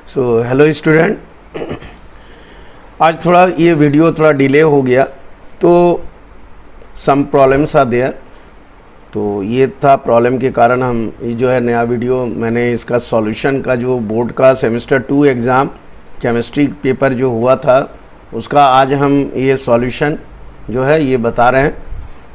So hello student, आज थोड़ा ये वीडियो थोड़ा डिले हो गया तो सम प्रॉब्लम्स आर देयर। तो ये था प्रॉब्लम के कारण हम ये जो है नया वीडियो मैंने इसका सॉल्यूशन का जो बोर्ड का सेमेस्टर 2 एग्ज़ाम केमिस्ट्री पेपर जो हुआ था उसका आज हम ये सॉल्यूशन जो है ये बता रहे हैं।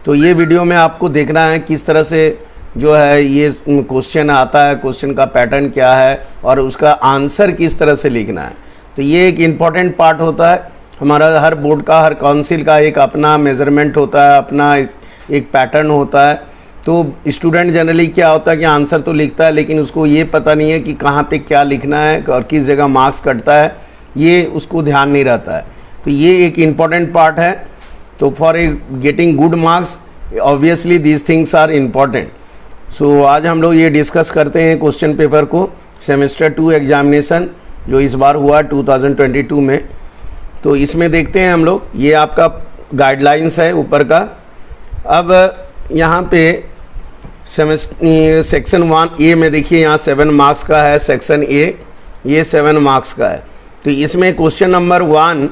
तो ये वीडियो में आपको देखना है किस तरह से जो है ये क्वेश्चन आता है, क्वेश्चन का पैटर्न क्या है और उसका आंसर किस तरह से लिखना है। तो ये एक इम्पॉर्टेंट पार्ट होता है हमारा, हर बोर्ड का हर काउंसिल का एक अपना मेज़रमेंट होता है, अपना एक पैटर्न होता है। तो स्टूडेंट जनरली क्या होता है कि आंसर तो लिखता है लेकिन उसको ये पता नहीं है कि कहाँ पे क्या लिखना है और किस जगह मार्क्स कटता है, ये उसको ध्यान नहीं रहता है। तो ये एक इम्पॉर्टेंट पार्ट है। तो for getting good marks obviously these things are important. So आज हम लोग ये डिस्कस करते हैं क्वेश्चन पेपर को, सेमेस्टर 2 एग्जामिनेशन जो इस बार हुआ 2022 में। तो इसमें देखते हैं हम लोग, ये आपका गाइडलाइंस है ऊपर का। अब यहाँ पे सेक्शन 1A में देखिए यहाँ 7 मार्क्स का है, सेक्शन A ये 7 मार्क्स का है। तो इसमें क्वेश्चन नंबर 1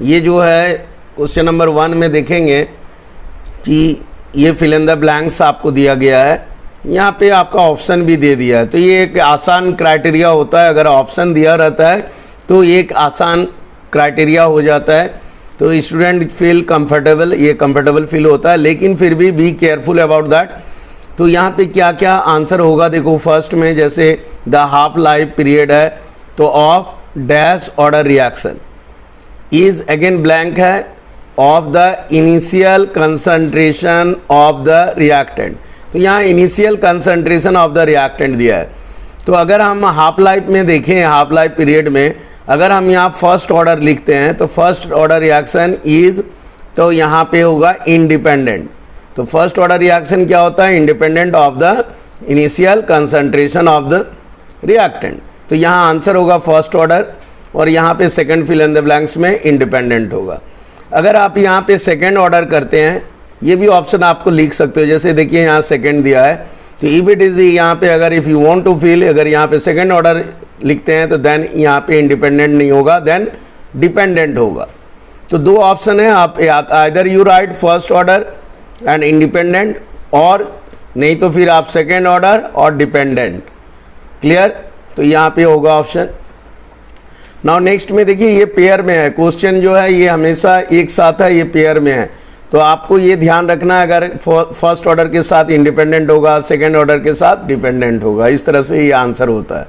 ये जो है क्वेश्चन नंबर 1 में देखेंगे कि ये फिल इन द ब्लैंक्स आपको दिया गया है, यहाँ पे आपका ऑप्शन भी दे दिया है। तो ये एक आसान क्राइटेरिया होता है, अगर ऑप्शन दिया रहता है तो एक आसान क्राइटेरिया हो जाता है। तो स्टूडेंट फील कंफर्टेबल, ये कंफर्टेबल फील होता है, लेकिन फिर भी बी केयरफुल अबाउट दैट। तो यहाँ पे क्या क्या आंसर होगा देखो, फर्स्ट में जैसे द हाफ लाइफ पीरियड है तो of dash order reaction is again blank है of the initial concentration of the reactant. तो यहाँ initial concentration of the reactant दिया है। तो अगर हम हाफ लाइफ में देखें, हाफ लाइफ पीरियड में अगर हम यहाँ फर्स्ट ऑर्डर लिखते हैं तो फर्स्ट ऑर्डर रिएक्शन इज, तो यहाँ पे होगा इंडिपेंडेंट। तो फर्स्ट ऑर्डर रिएक्शन क्या होता है, independent of the initial concentration of the reactant. तो यहाँ आंसर होगा फर्स्ट ऑर्डर और यहाँ पे second fill in the blanks में इंडिपेंडेंट होगा। अगर आप यहाँ पे सेकंड ऑर्डर करते हैं, ये भी ऑप्शन आपको लिख सकते हो, जैसे देखिए यहाँ सेकंड दिया है तो इफ इट इज यहाँ पे अगर if you want to fill, अगर यहाँ पे सेकंड ऑर्डर लिखते हैं तो देन यहाँ पे इंडिपेंडेंट नहीं होगा, देन डिपेंडेंट होगा। तो दो ऑप्शन है, आप either you right first order and independent और नहीं तो फिर आप सेकेंड ऑर्डर और डिपेंडेंट। क्लियर? तो यहाँ पे होगा ऑप्शन। नाउ नेक्स्ट में देखिए ये पेयर में है, क्वेश्चन जो है ये हमेशा एक साथ है, ये पेयर में है। तो आपको ये ध्यान रखना है, अगर फर्स्ट ऑर्डर के साथ इंडिपेंडेंट होगा, सेकेंड ऑर्डर के साथ डिपेंडेंट होगा, इस तरह से ये आंसर होता है।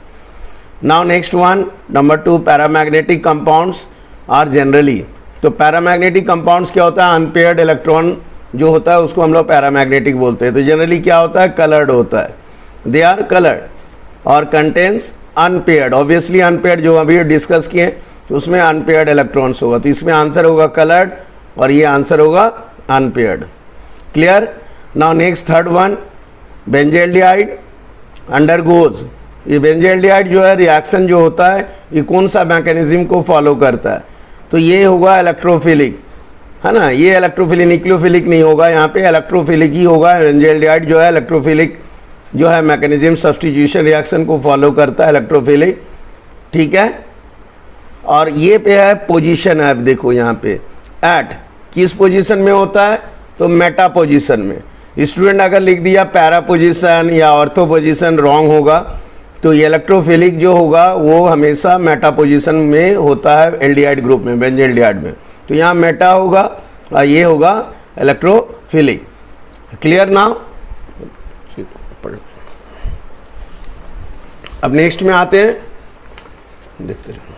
Now next one, number 2, paramagnetic compounds are generally. तो पैरामैग्नेटिक कंपाउंड्स क्या होता है, अनपेयर्ड इलेक्ट्रॉन जो होता है उसको हम लोग पैरामैग्नेटिक बोलते हैं। तो जनरली क्या होता है, कलर्ड होता है, दे आर कलर्ड और कंटेंस अनपेयर्ड। ऑब्वियसली अनपेयर्ड जो अभी डिस्कस किए तो उसमें अनपेयर्ड इलेक्ट्रॉन्स होगा, तो इसमें आंसर होगा कलर्ड और ये आंसर होगा unpaired. Clear? Now next third one, benzaldehyde undergoes. ये बेंजल्डिहाइड जो है रिएक्शन जो होता है ये कौन सा मैकेनिज्म को फॉलो करता है, तो ये होगा इलेक्ट्रोफिलिक, है ना। ये इलेक्ट्रोफिलिक, न्यूक्लियोफिलिक नहीं होगा, यहाँ पे इलेक्ट्रोफिलिक ही होगा। बेंजल्डिहाइड जो है इलेक्ट्रोफिलिक जो है मैकेनिज्म सब्स्टिट्यूशन रिएक्शन को फॉलो करता है, इलेक्ट्रोफिलिक। ठीक है, और ये पे है पोजीशन है, अब देखो यहाँ पे एट किस पोजीशन में होता है, तो मेटा पोजीशन में। स्टूडेंट अगर लिख दिया पैरा पोजीशन या ऑर्थो पोजीशन, रॉन्ग होगा। तो ये इलेक्ट्रोफिलिक जो होगा वो हमेशा मेटा पोजीशन में होता है एल्डिहाइड ग्रुप में, बेंजल्डिहाइड में। तो यहाँ मेटा होगा और ये होगा इलेक्ट्रोफिलिक। Clear now? अब नेक्स्ट में आते हैं, देखते रहो।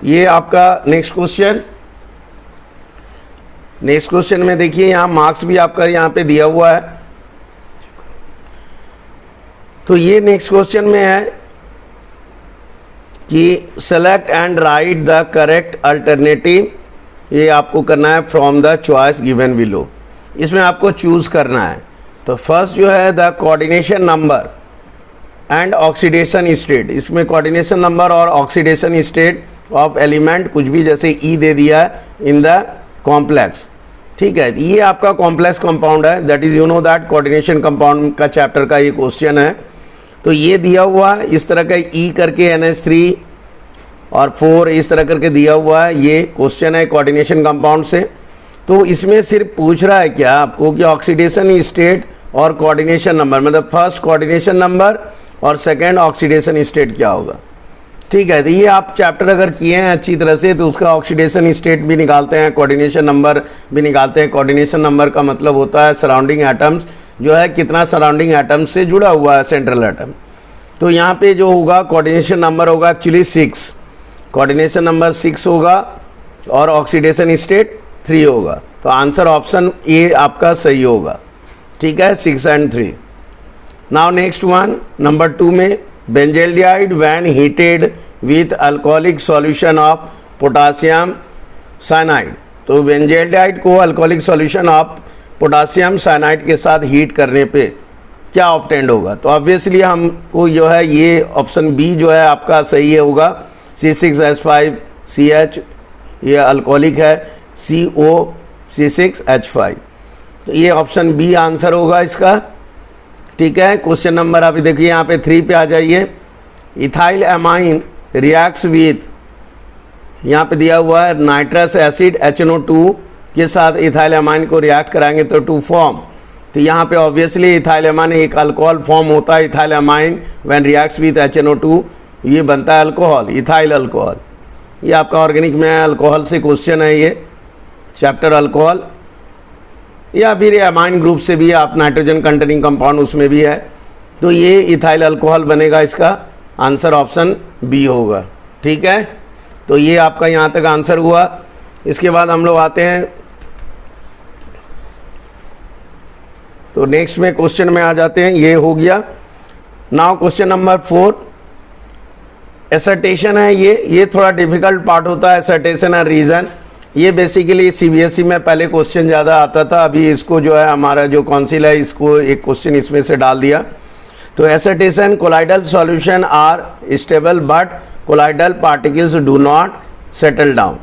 ये आपका नेक्स्ट क्वेश्चन, नेक्स्ट क्वेश्चन में देखिए यहाँ मार्क्स भी आपका यहाँ पे दिया हुआ है। तो ये नेक्स्ट क्वेश्चन में है कि select and right the correct alternative. ये आपको करना है from the choice given below. इसमें आपको चूज करना है। तो फर्स्ट जो है the coordination number and oxidation state. इसमें कोऑर्डिनेशन नंबर और ऑक्सीडेशन स्टेट ऑफ एलिमेंट कुछ भी जैसे ई दे दिया है इन द कॉम्प्लेक्स। ठीक है, ये आपका कॉम्प्लेक्स कंपाउंड है, that is you know that coordination compound का चैप्टर का ये क्वेश्चन है। तो ये दिया हुआ है इस तरह का E करके NH3 और 4 इस तरह करके दिया हुआ है। ये क्वेश्चन है कोऑर्डिनेशन कंपाउंड से। तो इसमें सिर्फ पूछ रहा है क्या आपको कि ऑक्सीडेशन स्टेट और कोऑर्डिनेशन नंबर, मतलब फर्स्ट कोऑर्डिनेशन नंबर और सेकंड ऑक्सीडेशन स्टेट क्या होगा। ठीक है, तो ये आप चैप्टर अगर किए हैं अच्छी तरह से तो उसका ऑक्सीडेशन स्टेट भी निकालते हैं, कोऑर्डिनेशन नंबर भी निकालते हैं। कोऑर्डिनेशन नंबर का मतलब होता है सराउंडिंग एटम्स जो है कितना सराउंडिंग एटम्स से जुड़ा हुआ है सेंट्रल एटम। तो यहाँ पे जो होगा कोऑर्डिनेशन नंबर होगा एक्चुअली 6, कोऑर्डिनेशन नंबर 6 होगा और ऑक्सीडेशन स्टेट 3 होगा। तो आंसर ऑप्शन ए आपका सही होगा। ठीक है, 6 and 3। Now next one number 2 में benzaldehyde when heated with alcoholic solution of potassium cyanide. तो बेंजल्डिहाइड को alcoholic solution of potassium cyanide के साथ हीट करने पे क्या ऑब्टेंड होगा। तो ऑब्वियसली हमको जो है ये ऑप्शन बी जो है आपका सही होगा, C6H5CH ये अल्कोहलिक है, COC6H5। तो ये ऑप्शन बी आंसर होगा इसका। ठीक है, क्वेश्चन नंबर अभी देखिए यहाँ पे 3 पे आ जाइए। इथाइल एमाइन रिएक्ट्स विथ, यहाँ पे दिया हुआ है नाइट्रस एसिड HNO2 के साथ इथाइल एमाइन को रिएक्ट कराएंगे तो 2 फॉर्म। तो यहाँ पे ऑब्वियसली इथाइल एमाइन एक अल्कोहल फॉर्म होता है। Ethyl amine when reacts with HNO2 ये बनता है अल्कोहल, इथाइल अल्कोहल। ये आपका ऑर्गेनिक में अल्कोहल से क्वेश्चन है, ये चैप्टर अल्कोहल, या फिर एमाइन ग्रुप से भी आप नाइट्रोजन कंटेनिंग कंपाउंड उसमें भी है। तो ये इथाइल अल्कोहल बनेगा, इसका आंसर ऑप्शन बी होगा। ठीक है, तो ये आपका यहाँ तक आंसर हुआ। इसके बाद हम लोग आते हैं तो नेक्स्ट में क्वेश्चन में आ जाते हैं। ये हो गया। नाउ क्वेश्चन नंबर 4 एसर्टेशन है। ये थोड़ा डिफिकल्ट पार्ट होता है, एसर्टेशन एंड रीजन। ये बेसिकली CBSE में पहले क्वेश्चन ज़्यादा आता था, अभी इसको जो है हमारा जो काउंसिल है इसको एक क्वेश्चन इसमें से डाल दिया। तो assertion colloidal solution are stable but colloidal particles do not settle down,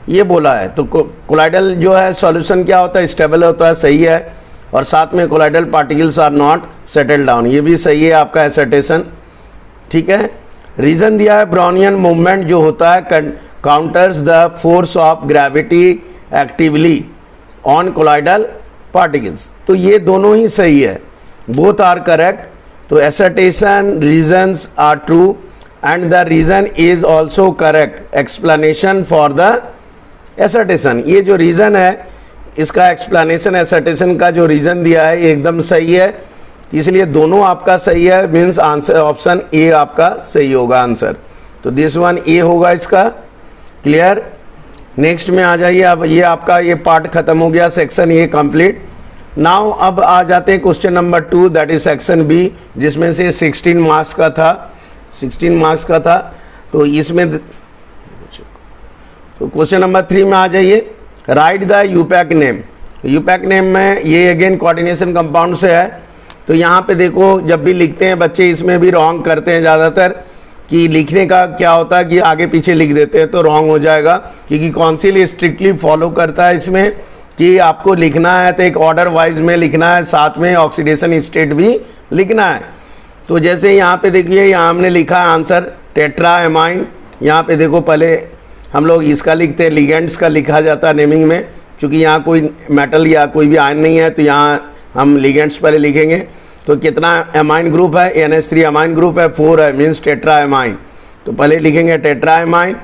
ये बोला है। तो कोलाइडल जो है सॉल्यूशन क्या होता है, स्टेबल होता है, सही है। और साथ में colloidal particles are not settle down, ये भी सही है आपका एसर्टेशन। ठीक है, रीज़न दिया है ब्राउनियन मूवमेंट जो होता है counters the force of gravity actively on colloidal particles. तो ये दोनों ही सही है, बोथ आर करेक्ट। तो assertion reasons are true and the reason is also correct explanation for the assertion. ये जो रीजन है इसका एक्सप्लेनेशन एसर्टेशन का जो रीजन दिया है ये एकदम सही है, इसलिए दोनों आपका सही है, मीन्स आंसर ऑप्शन ए आपका सही होगा आंसर। तो दिस वन ए होगा इसका। क्लियर, नेक्स्ट में आ जाइए। अब ये आपका ये पार्ट खत्म हो गया, सेक्शन ए कंप्लीट। नाउ अब आ जाते हैं question number 2 that is section B, जिसमें से 16 मार्क्स का था, 16 मार्क्स का था। तो इसमें तो क्वेश्चन नंबर 3 में आ जाइए। Write the IUPAC name. IUPAC name में ये अगेन कोऑर्डिनेशन कंपाउंड से है। तो यहाँ पे देखो जब भी लिखते हैं बच्चे इसमें भी रॉन्ग करते हैं ज़्यादातर, कि लिखने का क्या होता है कि आगे पीछे लिख देते हैं तो रॉन्ग हो जाएगा, क्योंकि काउंसिल स्ट्रिक्टली फॉलो करता है इसमें कि आपको लिखना है तो एक ऑर्डर वाइज में लिखना है, साथ में ऑक्सीडेशन स्टेट भी लिखना है। तो जैसे यहाँ पे देखिए, यहाँ हमने लिखा है आंसर टेट्रा एमाइन। यहाँ पे देखो पहले हम लोग इसका लिखते हैं, लिगेंड्स का लिखा जाता है नेमिंग में, क्योंकि यहाँ कोई मेटल या कोई भी आयन नहीं है तो यहाँ हम लिगेंड्स पहले लिखेंगे। तो कितना एमाइन ग्रुप है, NH3 एमाइन ग्रुप है, 4 है, मीन्स टेट्रा एमाइन। तो पहले लिखेंगे टेट्रा एमाइन।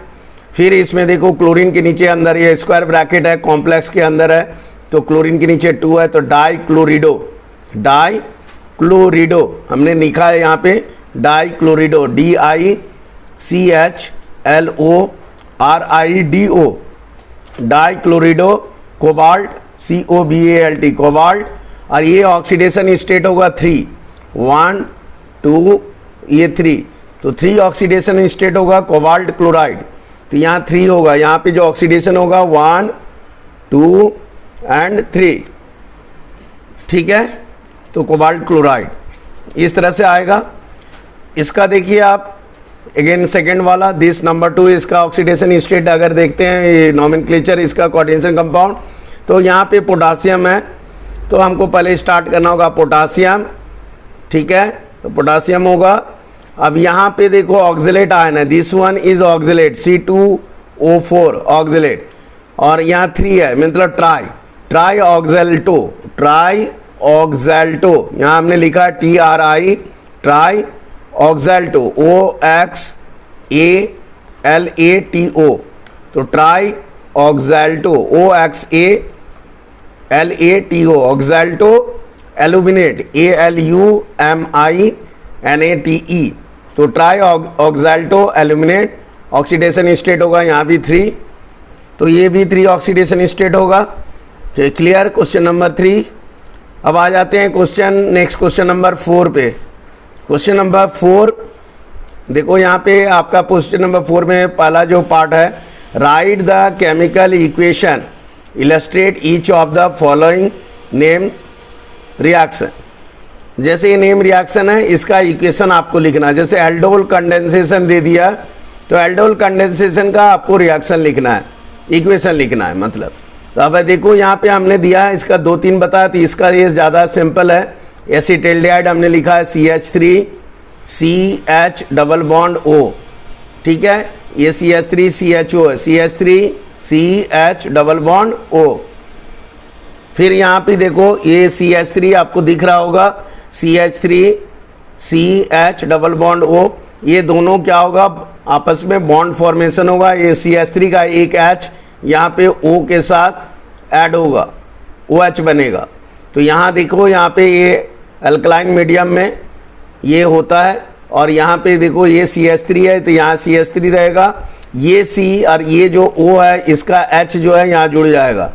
फिर इसमें देखो क्लोरीन के नीचे अंदर ये स्क्वायर ब्रैकेट है, कॉम्प्लेक्स के अंदर है, तो क्लोरीन के नीचे 2 है, तो डाई क्लोरिडो, डाई क्लोरिडो हमने लिखा है यहाँ पे dichlorido, DICHLORIDO, dichlorido cobalt, COBALT cobalt. और ये ऑक्सीडेशन स्टेट होगा 3, 1 2 ये 3, तो 3 ऑक्सीडेशन स्टेट होगा कोबाल्ट क्लोराइड। तो यहाँ 3 होगा, यहाँ पे जो ऑक्सीडेशन होगा 1 2 एंड 3। ठीक है, तो कोबाल्ट क्लोराइड इस तरह से आएगा। इसका देखिए आप अगेन सेकेंड वाला दिस नंबर 2, इसका ऑक्सीडेशन स्टेट अगर देखते हैं ये नॉमेनक्लेचर इसका कोऑर्डिनेशन कंपाउंड। तो यहाँ पे पोटासियम है, तो हमको पहले स्टार्ट करना होगा पोटासियम। ठीक है, तो पोटासियम होगा। अब यहाँ पे देखो ऑक्सिलेट आयन है, this one is oxalate C2O4 oxalate, और यहाँ 3 है मतलब ट्राई ऑक्सैल्टो, यहाँ हमने लिखा है TRI ट्राई ऑक्सैल्टो OXALATO, तो ट्राई ऑक्सैल्टो OXALATO ऑक्सैल्टो एल्यूमिनेट ALUMINATE, तो ट्राई ऑक्सैल्टो एल्यूमिनेट। ऑक्सीडेशन स्टेट होगा यहाँ भी 3, तो ये भी 3 ऑक्सीडेशन स्टेट होगा। तो क्लियर क्वेश्चन नंबर 3। अब आ जाते हैं नेक्स्ट क्वेश्चन नंबर 4 पे। क्वेश्चन नंबर 4 देखो यहाँ पे आपका क्वेश्चन नंबर 4 में पहला जो पार्ट है, right the chemical equation illustrate each of the following name reaction. जैसे ये नेम रिएक्शन है, इसका इक्वेशन आपको लिखना है। जैसे एल्डोल कंडेंसेशन दे दिया, तो एल्डोल कंडेंसेशन का आपको रिएक्शन लिखना है, इक्वेशन लिखना है मतलब। तो अब देखो यहाँ पे हमने दिया है, इसका 2-3 बताया, तो इसका ये ज़्यादा सिंपल है। एसिटाल्डिहाइड हमने लिखा है CH3 CH double bond O, ठीक है, ये CH3 CHO है, CH3 CH double bond O। फिर यहाँ पे देखो ये CH3 आपको दिख रहा होगा, CH3 CH double bond O, ये दोनों क्या होगा, आपस में बॉन्ड फॉर्मेशन होगा। ये CH3 का एक H यहाँ पे O के साथ ऐड होगा, OH बनेगा। तो यहाँ देखो, यहाँ पे ये अल्कलाइन मीडियम में ये होता है, और यहाँ पे देखो ये CH3 है, तो यहाँ CH3 रहेगा, ये C और ये जो O है इसका H जो है यहाँ जुड़ जाएगा,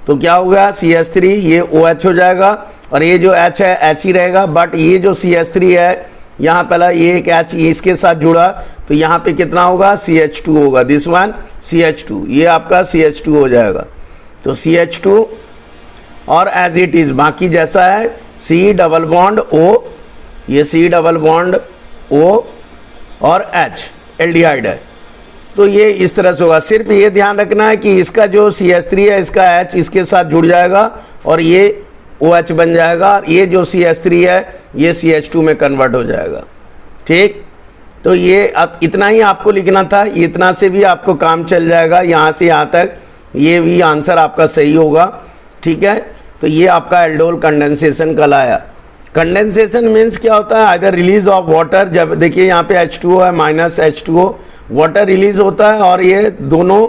तो क्या होगा CH3 ये OH हो जाएगा, और ये जो H है H ही रहेगा। बट ये जो CH3 है यहाँ पहला ये एक H इसके साथ जुड़ा, तो यहाँ पे कितना होगा CH2 होगा, दिस वन CH2, ये आपका CH2 हो जाएगा। तो CH2 और एज इट इज बाकी जैसा है, C डबल बॉन्ड O, ये C डबल बॉन्ड O और H एल्डिहाइड है, तो ये इस तरह से होगा। सिर्फ ये ध्यान रखना है कि इसका जो CH3 है इसका H इसके साथ जुड़ जाएगा और ये OH बन जाएगा, और ये जो CH3 है ये CH2 में कन्वर्ट हो जाएगा, ठीक। तो ये अब इतना ही आपको लिखना था, इतना से भी आपको काम चल जाएगा, यहाँ से यहाँ तक ये भी आंसर आपका सही होगा, ठीक है। तो ये आपका एल्डोल कंडेंसेशन कहलाया। कंडेंसेशन मीन्स क्या होता है, आइदर रिलीज ऑफ वाटर, जब देखिए यहाँ पे H2O है माइनस H2O, वाटर रिलीज होता है, और ये दोनों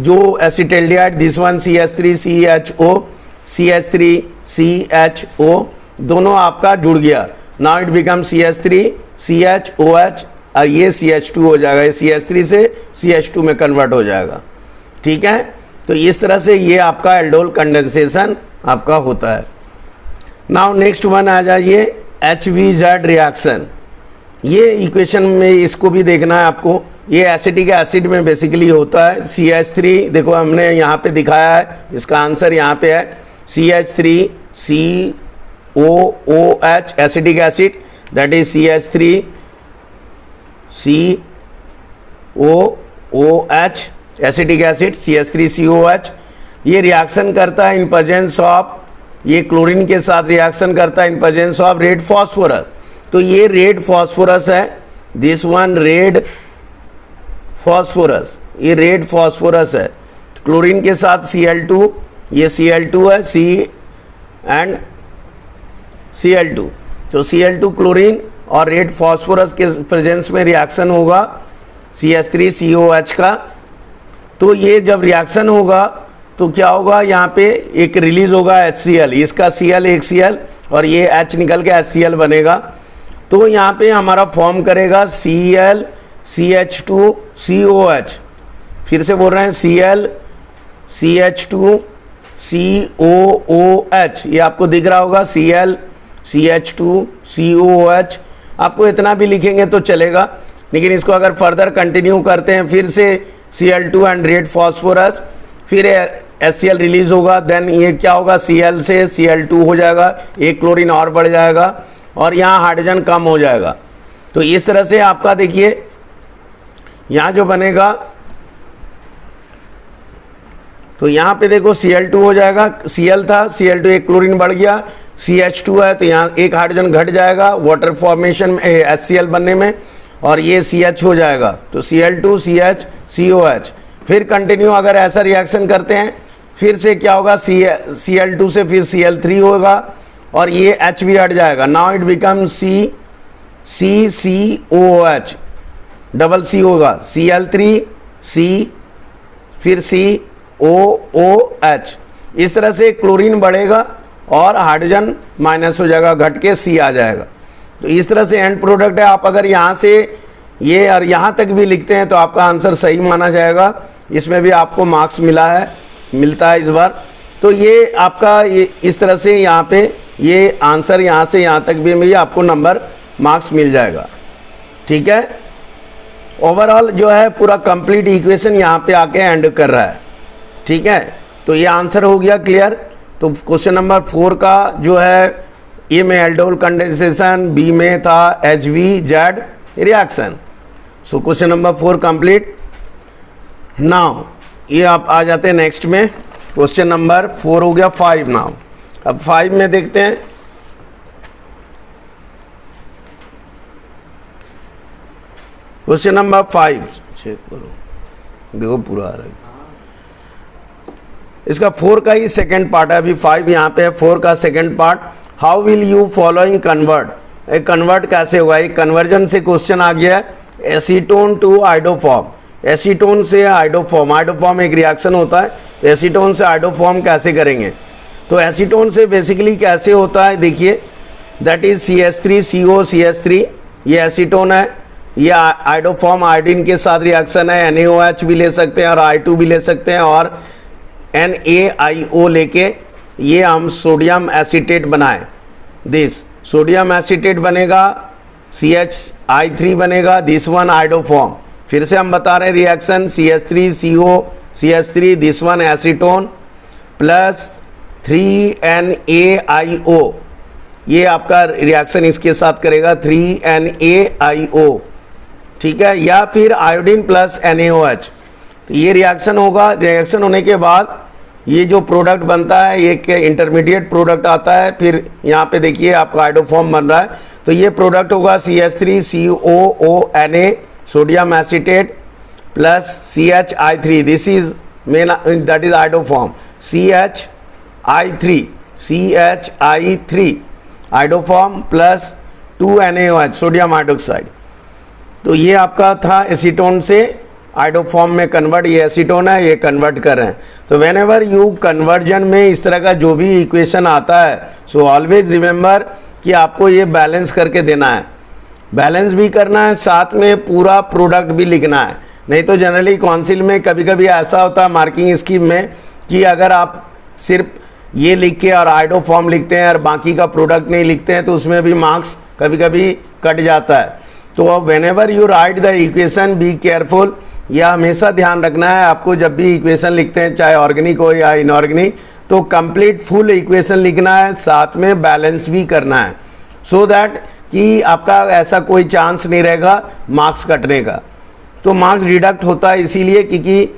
जो acetaldehyde this one CH3 CHO CH3 CHO दोनों आपका जुड़ गया, now it become CH3 CHOH, और ये CH2 हो जाएगा, ये CH3 से CH2 में कन्वर्ट हो जाएगा, ठीक है। तो इस तरह से ये आपका एल्डोल कंडेंसेशन आपका होता है। नाउ नेक्स्ट वन आ जाइए HVZ रिएक्शन। ये इक्वेशन में इसको भी देखना है आपको, ये एसिटिक एसिड में बेसिकली होता है। CH3 देखो हमने यहाँ पे दिखाया है, इसका आंसर यहाँ पे है CH3 COOH acetic acid, that is CH3 COOH acetic acid CH3COH। ये रिएक्शन करता है इन प्रेजेंस ऑफ, ये क्लोरीन के साथ रिएक्शन करता है in presence of red phosphorus. तो ये रेड फॉस्फोरस है, दिस वन रेड फॉस्फोरस, ये रेड फॉस्फोरस है। क्लोरीन के साथ Cl2, ये Cl2 है, C एंड Cl2, तो Cl2 क्लोरीन और रेड फॉस्फोरस के प्रेजेंस में रिएक्शन होगा CH3COH का। तो ये जब रिएक्शन होगा तो क्या होगा, यहाँ पे एक रिलीज होगा HCl, इसका Cl एक Cl और ये H निकल के HCl बनेगा। तो यहाँ पे हमारा फॉर्म करेगा Cl CH2 COH, फिर से बोल रहे हैं Cl CH2 COOH, ये आपको दिख रहा होगा Cl CH2 COOH। आपको इतना भी लिखेंगे तो चलेगा, लेकिन इसको अगर फर्दर कंटिन्यू करते हैं, फिर से Cl2 एंड रेड फॉस्फोरस, फिर HCl रिलीज होगा, देन ये क्या होगा Cl से Cl2 हो जाएगा, एक क्लोरीन और बढ़ जाएगा और यहाँ हाइड्रोजन कम हो जाएगा। तो इस तरह से आपका देखिए यहाँ जो बनेगा, तो यहाँ पे देखो Cl2 हो जाएगा, Cl था, Cl2 एक क्लोरीन बढ़ गया, CH2 है तो यहाँ एक हाइड्रोजन घट जाएगा वाटर फॉर्मेशन में, HCl बनने में, और ये CH हो जाएगा तो Cl2 CH COH। फिर कंटिन्यू अगर ऐसा रिएक्शन करते हैं फिर से क्या होगा, Cl2 से फिर Cl3 होगा और ये H भी हट जाएगा। Now it become CCOOH, double C होगा, Cl3 C फिर COOH। इस तरह से क्लोरीन बढ़ेगा और हाइड्रोजन माइनस हो जाएगा, घट के C आ जाएगा। तो इस तरह से एंड प्रोडक्ट है। आप अगर यहाँ से ये और यहाँ तक भी लिखते हैं तो आपका आंसर सही माना जाएगा। इसमें भी आपको मार्क्स मिलता है इस बार। तो ये आपका ये इस तरह से यहाँ पे ये आंसर यहाँ से यहाँ तक भी आपको नंबर मार्क्स मिल जाएगा। ठीक है, ओवरऑल जो है पूरा कंप्लीट इक्वेशन यहाँ पे आके एंड कर रहा है। ठीक है, तो ये आंसर हो गया क्लियर। तो क्वेश्चन नंबर 4 का जो है ए में एल्डोल कंडेंसेशन, बी में था HVZ reaction. So question number 4 complete. Now ये आप आ जाते हैं नेक्स्ट में, क्वेश्चन नंबर 4 हो गया 5। नाउ अब 5 में देखते हैं। क्वेश्चन नंबर 5 चेक करो, देखो पूरा आ रहा है। इसका 4 का ही सेकंड पार्ट है, अभी 5 यहाँ पे है, 4 का second part. How will you following convert, एक कन्वर्ट कैसे होगा। एक कन्वर्जन से क्वेश्चन आ गया है, एसीटोन टू आइडोफॉर्म, एसीटोन से आइडोफॉर्म। आइडोफॉर्म एक रिएक्शन होता है, तो एसीटोन से आइडोफॉर्म कैसे करेंगे। तो एसीटोन से बेसिकली कैसे होता है देखिए, दैट इज CH3CO CH3, ये एसीटोन है, ये आइडोफॉर्म आयोडीन के साथ रिएक्शन है। NaOH भी ले सकते हैं और I2 भी ले सकते हैं और NaIO लेके ये हम सोडियम एसीटेट बनाए। दिस सोडियम एसीटेट बनेगा, CHI3 बनेगा, दिस वन आइडोफॉर्म। फिर से हम बता रहे हैं reaction, CH3CO CH3, this one acetone plus 3NaIO, ये आपका रिएक्शन इसके साथ करेगा 3NaIO। ठीक है, या फिर आयोडीन प्लस NaOH। तो ये रिएक्शन होगा। रिएक्शन होने के बाद ये जो प्रोडक्ट बनता है, एक इंटरमीडिएट प्रोडक्ट आता है। फिर यहाँ पे देखिए आपका आइडोफॉर्म बन रहा है, तो ये प्रोडक्ट होगा CH3COONA sodium acetate plus CHI3, this is main, that is iodoform. CHI3 iodoform plus 2NaOH sodium hydroxide. तो ये आपका था एसीटोन से आइडोफॉर्म में कन्वर्ट, ये एसीटोन है, ये कन्वर्ट कर रहे हैं। तो वेन एवर यू कन्वर्जन में इस तरह का जो भी इक्वेशन आता है, सो ऑलवेज रिमेंबर कि आपको ये बैलेंस करके देना है, बैलेंस भी करना है, साथ में पूरा प्रोडक्ट भी लिखना है। नहीं तो जनरली काउंसिल में कभी कभी ऐसा होता है मार्किंग स्कीम में कि अगर आप सिर्फ ये लिख के और आइडोफॉर्म लिखते हैं और बाकी का प्रोडक्ट नहीं लिखते हैं तो उसमें भी मार्क्स कभी कभी कट जाता है। तो when ever you write the equation be careful, यह हमेशा ध्यान रखना है आपको जब भी इक्वेशन लिखते हैं, चाहे ऑर्गेनिक हो या इनऑर्गेनिक, तो कंप्लीट फुल इक्वेशन लिखना है, साथ में बैलेंस भी करना है, सो दैट कि आपका ऐसा कोई चांस नहीं रहेगा मार्क्स कटने का। तो मार्क्स डिडक्ट होता है इसीलिए क्योंकि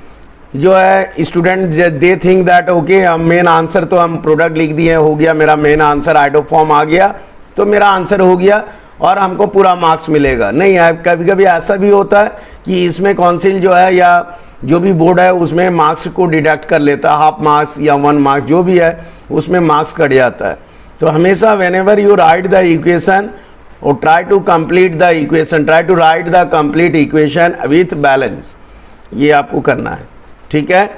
जो है student they think that okay हम मेन आंसर तो हम प्रोडक्ट लिख दिए, हो गया मेरा मेन आंसर, आइडोफॉर्म आ गया तो मेरा आंसर हो गया और हमको पूरा मार्क्स मिलेगा। नहीं है, कभी कभी ऐसा भी होता है कि इसमें काउंसिल जो है या जो भी बोर्ड है उसमें मार्क्स को डिडक्ट कर लेता है, हाफ मार्क्स या 1 मार्क्स जो भी है उसमें मार्क्स कट जाता है। तो हमेशा whenever you write the equation और try to complete the equation, try to write the complete equation with balance, ये आपको करना है। ठीक है,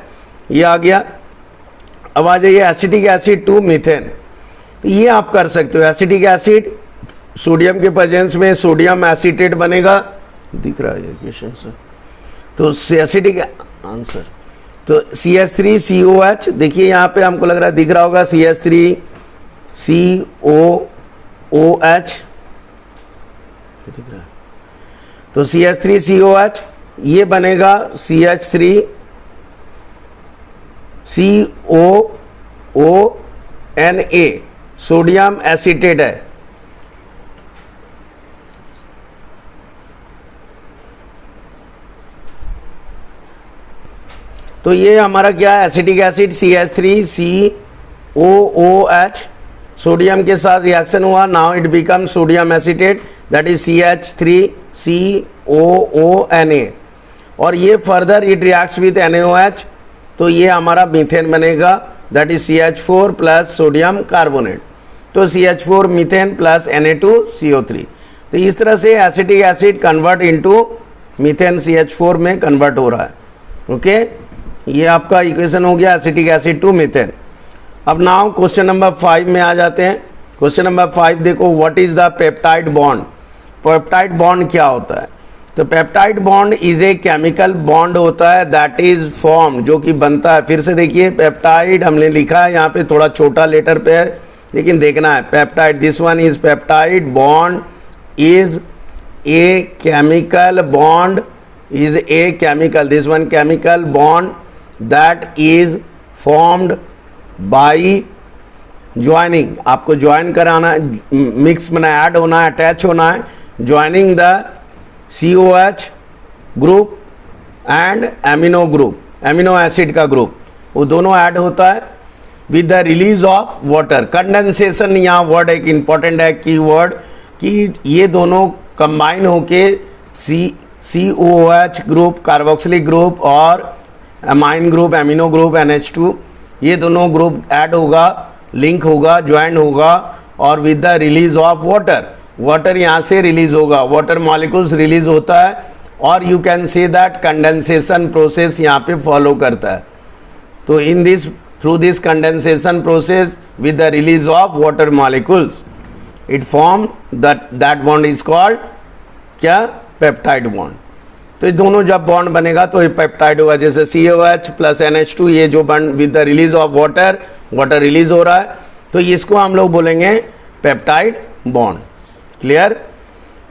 ये आ गया। अब आ जाइए एसिटिक एसिड टू मीथेन, ये आप कर सकते हो। एसिटिक एसिड सोडियम के प्रेजेंस में सोडियम एसीटेट बनेगा, दिख रहा है इक्वेशन से, तो एसिटिक आंसर तो CH3COH, देखिए यहाँ पे हमको लग रहा है दिख रहा होगा CH3COOH, दिख रहा है, तो CH3COH ये बनेगा CH3COONA सोडियम एसीटेट है। तो ये हमारा क्या है, एसिटिक एसिड CH3COOH सोडियम के साथ रिएक्शन हुआ, now it become sodium acetate that is CH3COONA, और ये further it reacts with NaOH, तो ये हमारा मीथेन बनेगा that is CH4 plus sodium carbonate, तो CH4 मीथेन प्लस Na2CO3। तो इस तरह से acetic acid convert into methane CH4 में कन्वर्ट हो रहा है। ओके, ये आपका इक्वेशन हो गया एसिटिक एसिड टू मीथेन। अब नाउ क्वेश्चन नंबर 5 में आ जाते हैं। क्वेश्चन नंबर 5 देखो, what is the peptide bond. Peptide bond क्या होता है? तो peptide bond is a chemical bond होता है दैट इज फॉर्म, जो कि बनता है। फिर से देखिए, पेप्टाइड हमने लिखा है यहाँ पे थोड़ा छोटा लेटर पे है, लेकिन देखना है peptide, this one is peptide bond is a chemical bond, is a chemical, this one chemical bond that is formed by joining, आपको ज्वाइन कराना है, मिक्स में ऐड होना है, अटैच होना है, joining the COH group and amino group, amino acid का group, वो दोनों ऐड होता है with the release of water. Condensation यहाँ वर्ड एक इंपॉर्टेंट है, की वर्ड, कि ये दोनों कंबाइन होके COOH ग्रुप, कार्बोक्सिलिक ग्रुप और amine group, amino group NH2, ये दोनों ग्रुप ऐड होगा, लिंक होगा, ज्वाइन होगा, और with the release of water, water यहाँ से रिलीज होगा, वाटर मॉलिक्यूल्स रिलीज होता है, और you can say that condensation process यहाँ पे फॉलो करता है। तो in this, through this condensation process with the release of water molecules it form that bond is called क्या? Peptide bond. तो ये दोनों जब बॉन्ड बनेगा तो ये पेप्टाइड होगा। जैसे COH प्लस NH2, ये जो bond with the release of water, water release हो रहा है, तो इसको हम लोग बोलेंगे पेप्टाइड बॉन्ड। क्लियर?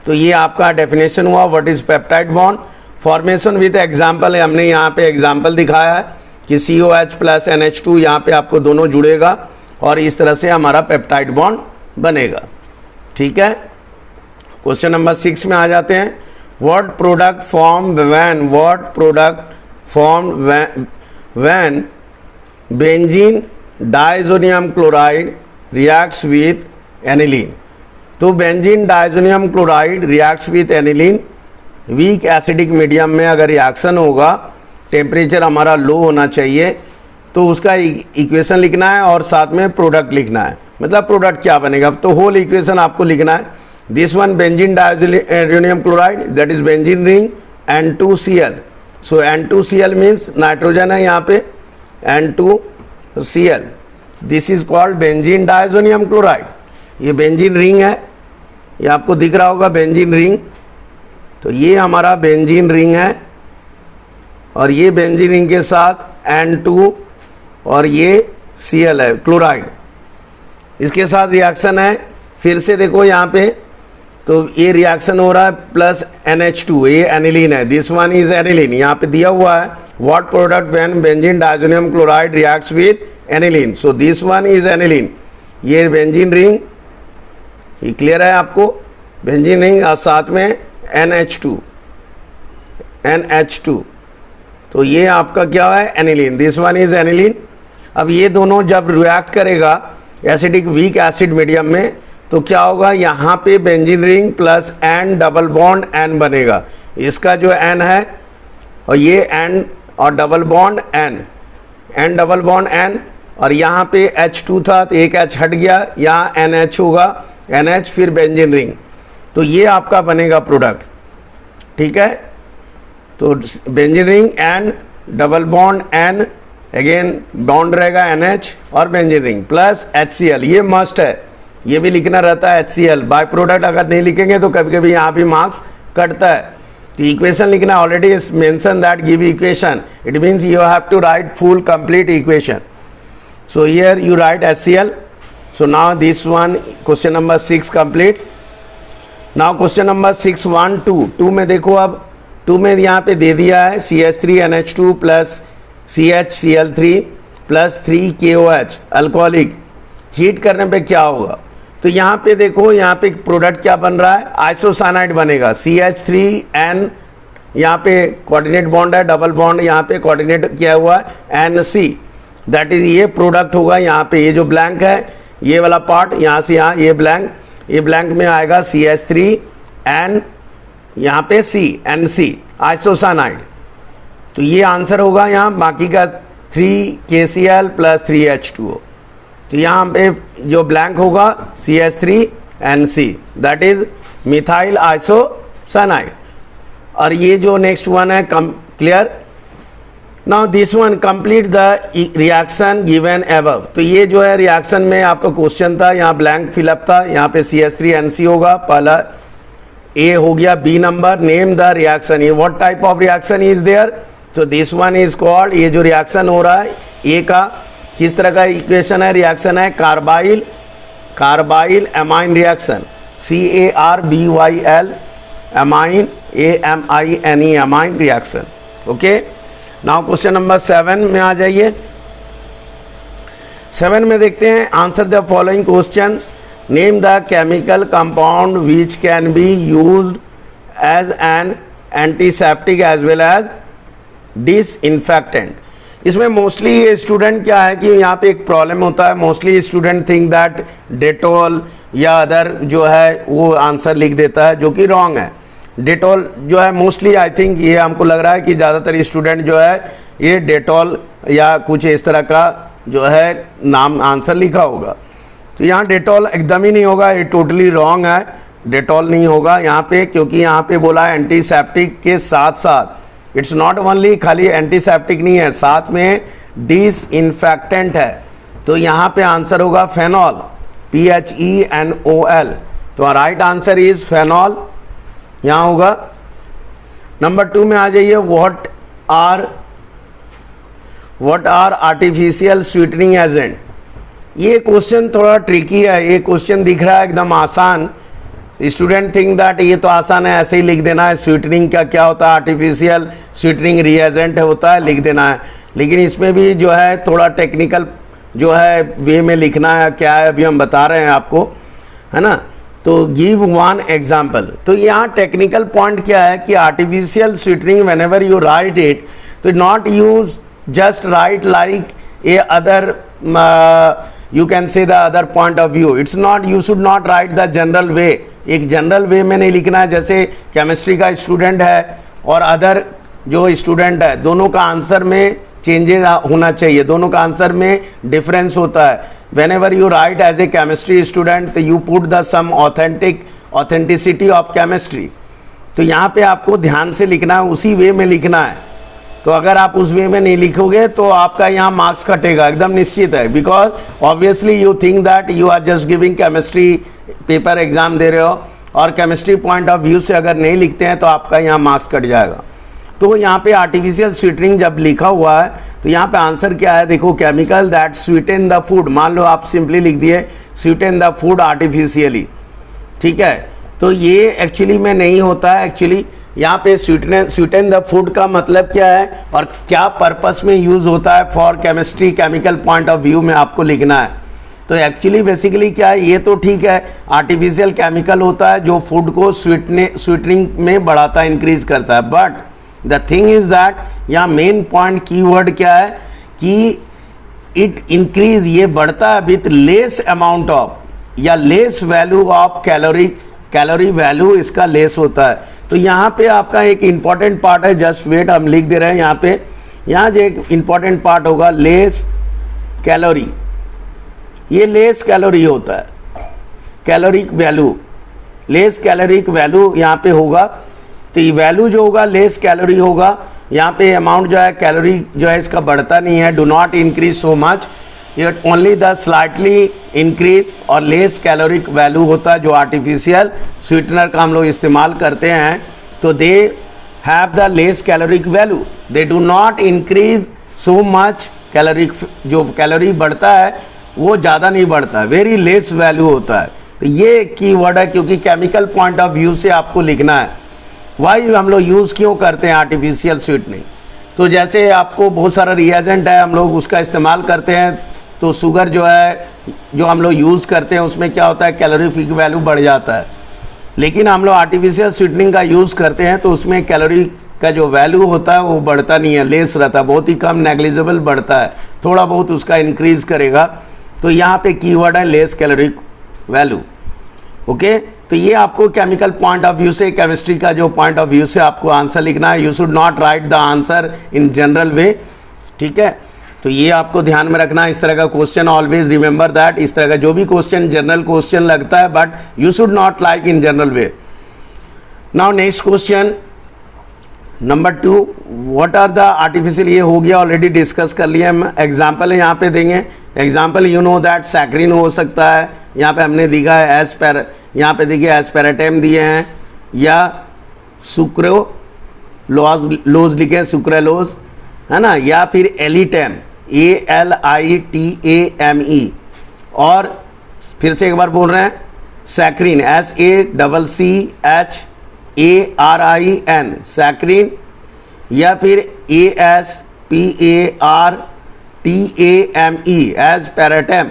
तो ये आपका डेफिनेशन हुआ what is peptide bond. Formation with example है, हमने यहाँ पे एग्जाम्पल दिखाया है कि COH प्लस NH2, यहाँ पे आपको दोनों जुड़ेगा और इस तरह से हमारा पेप्टाइड बॉन्ड बनेगा। ठीक है, क्वेश्चन नंबर 6 में आ जाते हैं। What product formed when benzene diazonium chloride reacts with aniline? तो benzene diazonium chloride reacts with aniline, weak acidic medium में अगर रिएक्शन होगा, टेम्परेचर हमारा लो होना चाहिए, तो उसका इक्वेशन लिखना है और साथ में प्रोडक्ट लिखना है। मतलब प्रोडक्ट क्या बनेगा, तो होल इक्वेशन आपको लिखना है। This one benzene diazonium chloride, that is benzene ring, N2Cl. So N2Cl means nitrogen है यहाँ पे, N2Cl. This is called benzene diazonium chloride. ये बेंजीन रिंग है, ये आपको दिख रहा होगा बेंजीन रिंग। तो ये हमारा बेंजीन रिंग है, और ये बेंजीन रिंग के साथ N2 और ये Cl है, क्लोराइड, इसके साथ रिएक्शन है। फिर से देखो यहाँ पे, तो ये रिएक्शन हो रहा है प्लस NH2, ये एनिलीन है, दिस वन इज एनिलीन, यहाँ पे दिया हुआ है what product when benzene diazonium chloride reacts with aniline, so this one is aniline. ये बेंजीन रिंग, ये क्लियर है आपको, बेंजीन रिंग और साथ में NH2, तो ये आपका क्या है? Aniline, this one is aniline. अब ये दोनों जब रिएक्ट करेगा एसिडिक वीक एसिड मीडियम में, तो क्या होगा, यहाँ पे benzene ring plus N double bond N बनेगा, इसका जो N है और ये N और double bond N double bond N, और यहाँ पे H2 था तो एक H हट गया, यहाँ NH होगा, NH फिर बेंजीन रिंग, तो ये आपका बनेगा प्रोडक्ट। ठीक है, तो benzene ring N double bond N, again bond रहेगा NH और बेंजीन रिंग प्लस HCl, ये मस्ट है, ये भी लिखना रहता है HCl। बाय प्रोडक्ट अगर नहीं लिखेंगे तो कभी कभी यहाँ भी मार्क्स कटता है। तो इक्वेशन लिखना, already mention that give equation, it means you have to write full complete equation. So here you write HCl। So now this one question number 6 complete. Now question number 6 1 2 में देखो, अब 2 में यहाँ पे दे दिया है CH3NH2 plus CHCl3 plus 3KOH alcoholic, heat करने पे क्या होगा। तो यहाँ पे देखो, यहाँ पे प्रोडक्ट क्या बन रहा है, आइसोसाइनाइड बनेगा, CH3N, यहाँ पे कोऑर्डिनेट बॉन्ड है, डबल बॉन्ड यहाँ पे कोऑर्डिनेट किया हुआ है NC, दैट इज ये प्रोडक्ट होगा। यहाँ पे ये जो ब्लैंक है ये वाला पार्ट यहाँ से यहाँ, ये ब्लैंक में आएगा CH3N, यहाँ पे NC आइसोसाइनाइड। तो ये आंसर होगा यहाँ, बाकी का 3KCl + 3H2O। तो यहाँ पे जो ब्लैंक होगा CH3NC, that is methyl isocyanide. और ये जो नेक्स्ट वन है clear. Now this one complete the reaction given above. तो ये जो है रिएक्शन में आपका क्वेश्चन था, यहाँ ब्लैंक फिलअप था, यहाँ पे CH3NC होगा, पहला ए हो गया। B number, name the reaction, ये what type of reaction is there. तो दिस वन इज कॉल्ड, ये जो रिएक्शन हो रहा है ए का, किस तरह का इक्वेशन है, रिएक्शन है carbyl amine reaction, CARBYL amine, AMINE amine reaction. Okay, now question number 7 में आ जाइए। 7 में देखते हैं, answer the following questions, name the chemical compound which can be used as an antiseptic as well as disinfectant. इसमें mostly ये student क्या है कि यहाँ पे एक प्रॉब्लम होता है, mostly student think that Dettol या अदर जो है वो आंसर लिख देता है, जो कि रॉन्ग है। डेटॉल जो है मोस्टली आई थिंक, ये हमको लग रहा है कि ज़्यादातर स्टूडेंट जो है ये डेटॉल या कुछ इस तरह का जो है नाम आंसर लिखा होगा। तो यहाँ डेटॉल एकदम ही नहीं होगा, ये टोटली रॉन्ग है, डेटॉल नहीं होगा यहाँ पे, क्योंकि यहाँ पे बोला है एंटीसेप्टिक के साथ साथ, इट्स नॉट ओनली खाली एंटीसेप्टिक नहीं है, साथ में डिसइंफेक्टेंट है। तो यहाँ पे आंसर होगा फेनॉल, PHENOL। तो राइट आंसर इज फेनॉल, यहाँ होगा। नंबर 2 में आ जाइए, what are artificial sweetening agent. ये क्वेश्चन थोड़ा ट्रिकी है, ये क्वेश्चन दिख रहा है एकदम आसान, स्टूडेंट थिंक दैट ये तो आसान है, ऐसे ही लिख देना है। स्वीटनिंग का क्या होता है, आर्टिफिशियल स्वीटनिंग रिएजेंट होता है, लिख देना है। लेकिन इसमें भी जो है थोड़ा टेक्निकल जो है वे में लिखना है, क्या है अभी हम बता रहे हैं आपको, है ना। तो गिव वन एग्जाम्पल। तो यहाँ टेक्निकल पॉइंट क्या है कि artificial sweetening whenever you write it, तो not use just write like a other, you can say the other point of view, it's not, you should not write the general way। एक general वे में नहीं लिखना है, जैसे chemistry का student है और अदर जो स्टूडेंट है, दोनों का आंसर में चेंजेस होना चाहिए, दोनों का आंसर में डिफरेंस होता है। Whenever you write as a chemistry student, तो you put the some authenticity of chemistry. तो यहाँ पे आपको ध्यान से लिखना है, उसी वे में लिखना है। तो अगर आप उस वे में नहीं लिखोगे तो आपका यहाँ मार्क्स कटेगा, एकदम निश्चित है। Because obviously you think that you are just giving chemistry paper exam दे रहे हो, और केमिस्ट्री पॉइंट ऑफ व्यू से अगर नहीं लिखते हैं तो आपका यहाँ मार्क्स कट जाएगा। तो यहाँ पे आर्टिफिशियल स्वीटनिंग जब लिखा हुआ है तो यहाँ पे आंसर क्या है, देखो, chemical that Sutton the food. मान लो आप सिंपली लिख दिए स्वीटन द फूड आर्टिफिशियली, ठीक है। तो ये एक्चुअली में नहीं होता है। एक्चुअली यहाँ पे स्वीटन द फूड का मतलब क्या है और क्या पर्पस में यूज होता है for chemistry chemical point of view में आपको लिखना है। तो एक्चुअली बेसिकली क्या है, ये तो ठीक है, आर्टिफिशियल केमिकल होता है जो फूड को स्वीटनिंग में बढ़ाता है, इंक्रीज करता है। But the thing is that यहाँ मेन पॉइंट कीवर्ड क्या है कि इट इंक्रीज, ये बढ़ता है विथ लेस अमाउंट ऑफ या less value of calorie value इसका लेस होता है। तो यहाँ पे आपका एक इंपॉर्टेंट पार्ट है, जस्ट वेट, हम लिख दे रहे हैं यहाँ पे। यहाँ जो एक इंपॉर्टेंट पार्ट होगा लेस कैलोरी, ये लेस कैलोरी होता है, caloric value, less caloric value यहाँ पे होगा। तो ये वैल्यू जो होगा लेस कैलोरी होगा, यहाँ पे अमाउंट जो है कैलोरी जो है इसका बढ़ता नहीं है, do not increase so much, it only the slightly increase और लेस कैलोरिक वैल्यू होता है जो आर्टिफिशियल स्वीटनर का हम लोग इस्तेमाल करते हैं। तो they have the less caloric value, they do not increase so much caloric, जो कैलोरी बढ़ता है वो ज़्यादा नहीं बढ़ता है, वेरी लेस वैल्यू होता है। तो ये कीवर्ड है, क्योंकि केमिकल पॉइंट ऑफ व्यू से आपको लिखना है। वाई हम लोग यूज़ क्यों करते हैं आर्टिफिशियल स्वीटनिंग, तो जैसे आपको बहुत सारा रिएजेंट है हम लोग उसका इस्तेमाल करते हैं, तो शुगर जो है जो हम लोग यूज़ करते हैं उसमें क्या होता है कैलोरीफिक वैल्यू बढ़ जाता है। लेकिन हम लोग आर्टिफिशियल स्वीटनिंग का यूज़ करते हैं तो उसमें कैलोरी का जो वैल्यू होता है वो बढ़ता नहीं है, लेस रहता है, बहुत ही कम नेग्लिजिबल बढ़ता है, थोड़ा बहुत उसका इंक्रीज़ करेगा। तो यहाँ पे कीवर्ड है लेस कैलोरिक वैल्यू। ओके, तो ये आपको केमिकल पॉइंट ऑफ व्यू से, केमिस्ट्री का जो पॉइंट ऑफ व्यू से आपको आंसर लिखना है। You should not right the answer in general वे, ठीक है। तो ये आपको ध्यान में रखना है। इस तरह का क्वेश्चन ऑलवेज रिमेंबर दैट, इस तरह का जो भी क्वेश्चन जनरल क्वेश्चन लगता है, but you should not like in general way. Now next question number 2, what are the artificial, ये हो गया, ऑलरेडी डिस्कस कर लिया हम। एग्जाम्पल यहाँ पे देंगे, example you know that saccharine हो सकता है, यहाँ पे हमने दिखा है यहाँ पे देखिए एस्पेराटेम दिए हैं, या सुक्रोलोज लिखे हैं, सुक्रेलोज है ना, या फिर एलिटेम ALITAME, और फिर से एक बार बोल रहे हैं सैक्रिन SACCHARIN सैक्रिन, या फिर ASPARTAME एस्पेराटेम,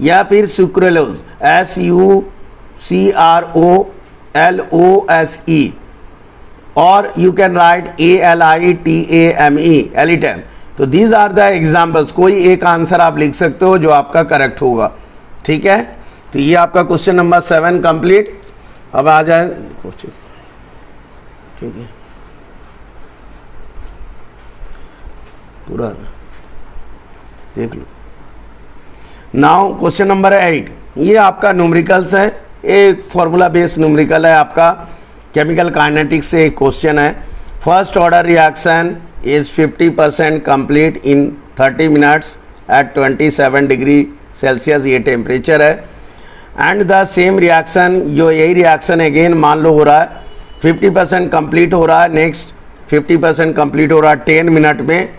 या फिर सुक्रेलोज SUCROLOSE, और you can right ALITAME alitame. तो दीज आर द एग्जाम्पल्स, कोई एक आंसर आप लिख सकते हो जो आपका करेक्ट होगा, ठीक है। तो ये आपका क्वेश्चन नंबर 7 कंप्लीट। अब आ जाए क्वेश्चन, ठीक है, पूरा देख लो। नाउ क्वेश्चन नंबर 8, ये आपका न्यूमेरिकल्स है, एक फॉर्मूला बेस्ड न्यूमेरिकल है आपका, केमिकल काइनेटिक्स से एक क्वेश्चन है। First order reaction is 50% complete in 30 minutes at 27 degree Celsius, ये टेम्परेचर है। एंड द सेम रिएक्शन, जो यही रिएक्शन अगेन मान लो हो रहा है 50% कंप्लीट हो रहा है, नेक्स्ट 50% कंप्लीट हो रहा है 10 मिनट में,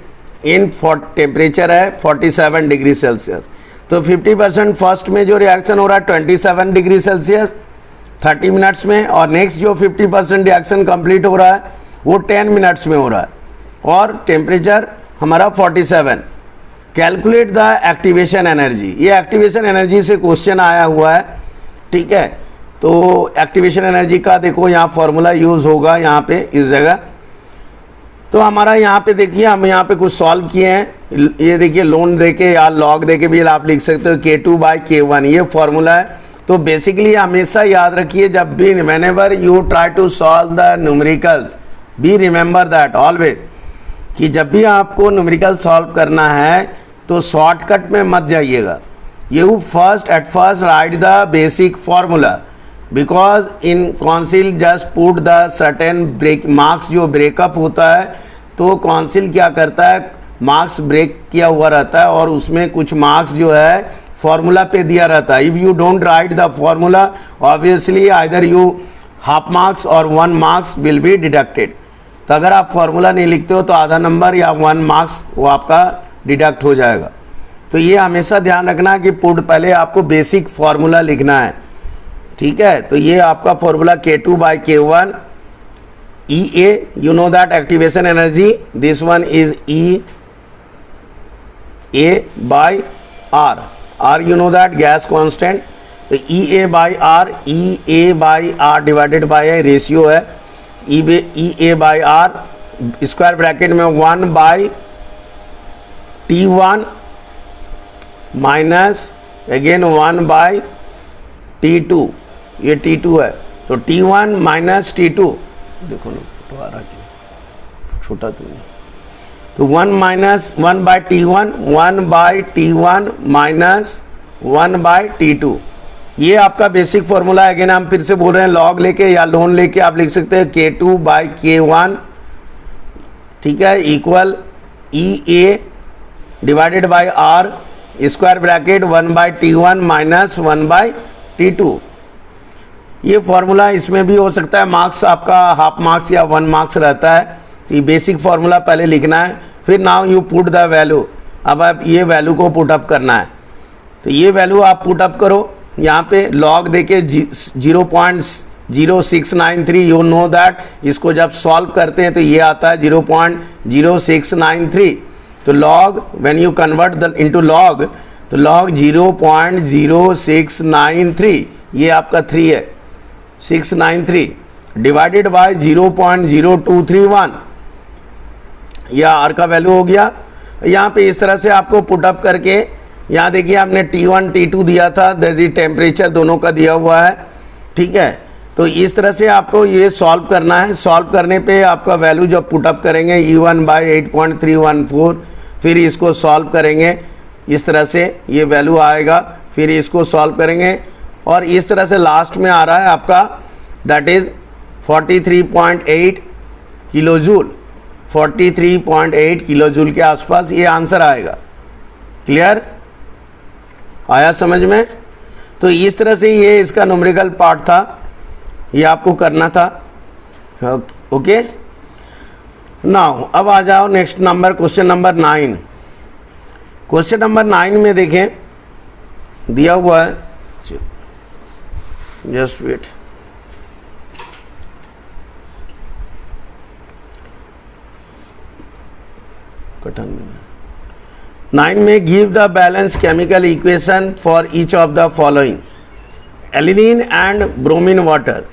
इन टेम्परेचर है 47 डिग्री सेल्सियस। तो 50% फर्स्ट में जो रिएक्शन हो रहा है 27 डिग्री सेल्सियस 30 मिनट्स में, और नेक्स्ट जो 50% रिएक्शन कंप्लीट हो रहा है वो 10 मिनट्स में हो रहा है, और टेम्परेचर हमारा 47। कैलकुलेट द एक्टिवेशन एनर्जी, ये एक्टिवेशन एनर्जी से क्वेश्चन आया हुआ है, ठीक है। तो एक्टिवेशन एनर्जी का देखो यहाँ फॉर्मूला यूज़ होगा यहाँ पे इस जगह। तो हमारा यहाँ पे देखिए, हम यहाँ पे कुछ सॉल्व किए हैं, ये देखिए लोन देके या लॉग देके भी आप लिख सकते हो, K2/K1 ये फॉर्मूला है। तो बेसिकली हमेशा याद रखिए, जब भी whenever you try to solve the numericals, be remember that always, कि जब भी आपको न्यूमेरिकल सॉल्व करना है तो शॉर्टकट में मत जाइएगा। You at first write the basic formula, because in council just put the certain break marks, जो ब्रेकअप होता है तो काउंसिल क्या करता है, मार्क्स ब्रेक किया हुआ रहता है और उसमें कुछ मार्क्स जो है फॉर्मूला पे दिया रहता है। If you don't write the formula, obviously either you half marks और 1 मार्क्स विल बी डिडक्टेड। तो अगर आप फॉर्मूला नहीं लिखते हो तो आधा नंबर या 1 मार्क्स वो आपका डिडक्ट हो जाएगा। तो ये हमेशा ध्यान रखना कि पहले आपको बेसिक फॉर्मूला लिखना है, ठीक है। तो ये आपका formula K2/K1 EA, you know that activation energy, this one is EA/R, R you know that gas constant, तो EA/R डिवाइडेड बाय रेशियो है, EA/R स्क्वायर ब्रैकेट में 1/T1 माइनस अगेन 1/T2, ये T2 है, तो T1 माइनस T2, देखो ना photo आ रहा है छोटा, तो 1/T1 माइनस 1/T2, ये आपका बेसिक फॉर्मूला है। अगेन हम फिर से बोल रहे हैं, लॉग लेके या लोन लेके आप लिख सकते हैं K2/K1, ठीक है, equal EA divided by R square bracket 1/T1 minus 1/T2। ये फॉर्मूला इसमें भी हो सकता है, मार्क्स आपका हाफ मार्क्स या 1 मार्क्स रहता है। तो ये बेसिक फॉर्मूला पहले लिखना है, फिर now you put the value, अब आप ये वैल्यू को पुटअप करना है। तो ये वैल्यू आप पुटअप करो, यहाँ पे लॉग देके 0.0693, यू नो दैट, इसको जब सॉल्व करते हैं तो ये आता है 0.0693। तो log when you convert the into log, तो लॉग 0.0693, ये आपका 3 है, 693 डिवाइडेड बाय 0.0231, यह आर का वैल्यू हो गया। यहाँ पे इस तरह से आपको पुटअप करके यहाँ देखिए आपने T1 T2 दिया था, दैट इज टेम्परेचर दोनों का दिया हुआ है, ठीक है। तो इस तरह से आपको ये सॉल्व करना है। सॉल्व करने पे आपका वैल्यू जब पुटअप करेंगे E1 बाई 8.314, फिर इसको सॉल्व करेंगे, इस तरह से ये वैल्यू आएगा, फिर इसको सॉल्व करेंगे और इस तरह से लास्ट में आ रहा है आपका that is 43.8 kilo joule, 43.8 kilo joule के आसपास ये आंसर आएगा। क्लियर आया समझ में? तो इस तरह से ये इसका न्यूमेरिकल पार्ट था, ये आपको करना था। ओके, नाउ अब आ जाओ next number, question number 9। Question number 9 में देखें दिया हुआ है, जस्ट वेट, कटन 9 में give the balance chemical equation for each of the following, aniline and bromine water.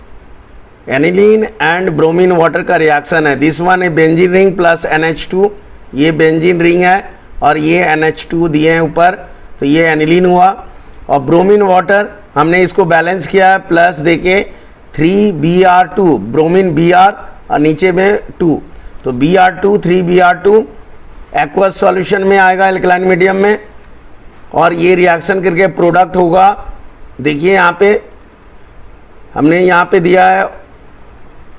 Aniline and bromine water का रिएक्शन है, दिस वन है बेंजीन रिंग प्लस NH2, ये बेंजीन रिंग है और ये NH2 दिए हैं ऊपर, तो ये एनिलीन हुआ। और ब्रोमीन वाटर हमने इसको बैलेंस किया है, प्लस देके 3Br2, ब्रोमीन Br और नीचे में 2, तो Br2 3Br2 एक्वस सॉल्यूशन में आएगा एल्कलाइन मीडियम में, और ये रिएक्शन करके प्रोडक्ट होगा। देखिए यहाँ पे हमने यहाँ पे दिया है,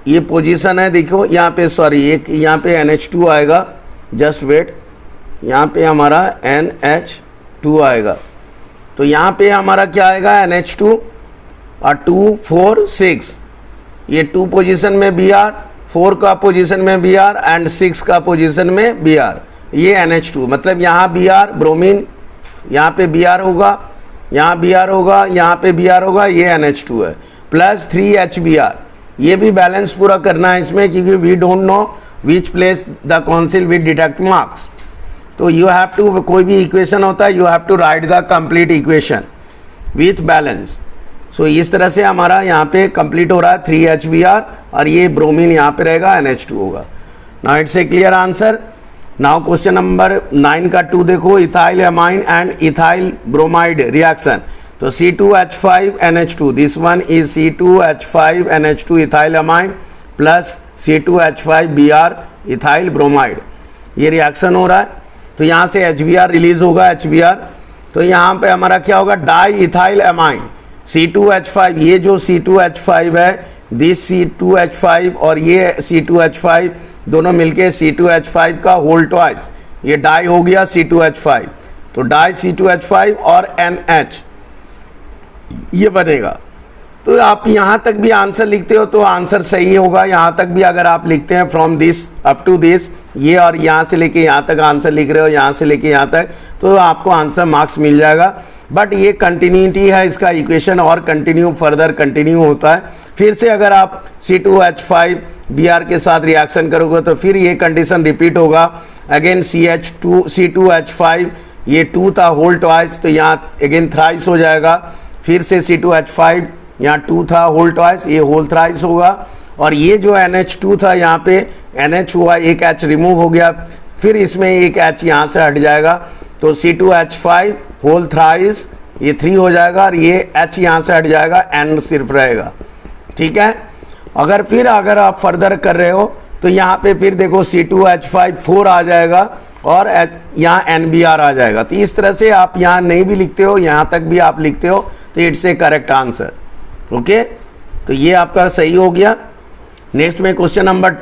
ये पोजीशन है, देखो यहाँ पे, सॉरी एक यहाँ पे NH2 आएगा, जस्ट वेट, यहाँ पे हमारा NH2 आएगा, तो यहाँ पे हमारा क्या आएगा NH2 और 2 4 6, ये 2 पोजीशन में Br, 4 का पोजीशन में Br एंड 6 का पोजीशन में Br, ये NH2, मतलब यहाँ Br ब्रोमीन, यहाँ पे Br होगा, यहाँ Br होगा, यहाँ पे Br होगा, ये NH2 है, प्लस 3HBr, ये भी बैलेंस पूरा करना है इसमें, क्योंकि we don't know which place the council with deduct marks. तो यू हैव टू, कोई भी इक्वेशन होता है, you have to write the complete equation with balance. So इस तरह से हमारा यहाँ पे कंप्लीट हो रहा है 3HBr, और ये ब्रोमीन यहाँ पे रहेगा, NH2 होगा। Now it's a clear answer. Now question number 9 का 2 देखो, ethyl amine and ethyl bromide reaction, तो C2H5NH2, this one is C2H5NH2 ethyl amine plus C2H5Br ethyl bromide, ये रिएक्शन हो रहा है। तो यहाँ से HBr रिलीज होगा, HBr, तो यहाँ पे हमारा क्या होगा, डाई इथाइल अमाइन C2H5, ये जो C2H5 है, दिस C2H5 और ये C2H5 दोनों मिलके C2H5 का होल ट्वाइस, ये डाई हो गया C2H5, तो डाई C2H5 और NH ये बनेगा। तो आप यहाँ तक भी आंसर लिखते हो तो आंसर सही होगा। यहाँ तक भी अगर आप लिखते हैं from this up to this, ये और यहाँ से लेके यहाँ तक आंसर लिख रहे हो, यहाँ से लेके यहाँ तक, तो आपको आंसर मार्क्स मिल जाएगा। बट ये कंटिन्यूटी है इसका इक्वेशन, और कंटिन्यू फर्दर कंटिन्यू होता है। फिर से अगर आप C2H5Br के साथ रिएक्शन करोगे तो फिर ये कंडीशन रिपीट होगा, अगेन C2H5, ये 2 था होल ट्वाइस, तो यहाँ अगेन थ्राइस हो जाएगा, फिर से C2H5, यहाँ 2 था होल ट्वाइस, ये होल थ्राइस होगा, और ये जो NH2 था यहाँ पे NH हुआ, एक H रिमूव हो गया, फिर इसमें एक H यहाँ से हट जाएगा, तो C2H5 होल थ्राइस, ये 3 हो जाएगा, और ये H यहाँ से हट जाएगा, N सिर्फ रहेगा, ठीक है। अगर आप फर्दर कर रहे हो तो यहाँ पे फिर देखो C2H5 4 आ जाएगा, और यहाँ NBr आ जाएगा। तो इस तरह से आप यहाँ नहीं भी लिखते हो, यहाँ तक भी आप लिखते हो, तो it's A correct answer. Okay, तो ये आपका सही हो गया। नेक्स्ट में क्वेश्चन नंबर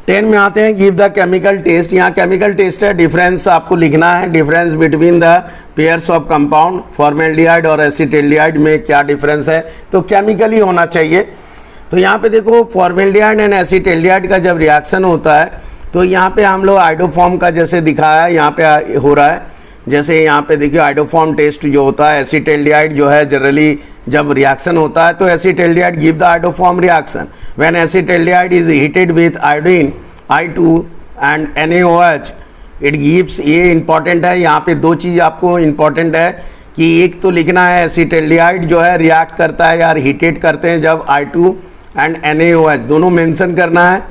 10 में आते हैं, गिव द केमिकल टेस्ट। यहाँ केमिकल टेस्ट है, डिफरेंस आपको लिखना है, difference between the pairs of compound, formaldehyde और एसिटिल्डिहाइड में क्या डिफरेंस है, तो केमिकल ही होना चाहिए। तो यहाँ पे देखो फॉर्मेल्डिहाइड एंड एसिटिल्डिहाइड का जब रिएक्शन होता है तो यहाँ पे हम लोग आइडोफॉर्म का जैसे दिखाया है, यहाँ पे हो रहा है, जैसे यहाँ पे देखिए आइडोफॉर्म टेस्ट जो होता है, एसिटिल्डिहाइड जो है जनरली जब रिएक्शन होता है तो acetaldehyde give the iodoform reaction when acetaldehyde is heated with iodine I2 and NaOH it gives, ये इंपॉर्टेंट है, यहाँ पे 2 चीज़ आपको इंपॉर्टेंट है कि एक तो लिखना है एसिटिल्डिहाइड जो है रिएक्ट करता है यार हीटेड करते हैं जब I2 एंड NaOH दोनों मेंशन करना है,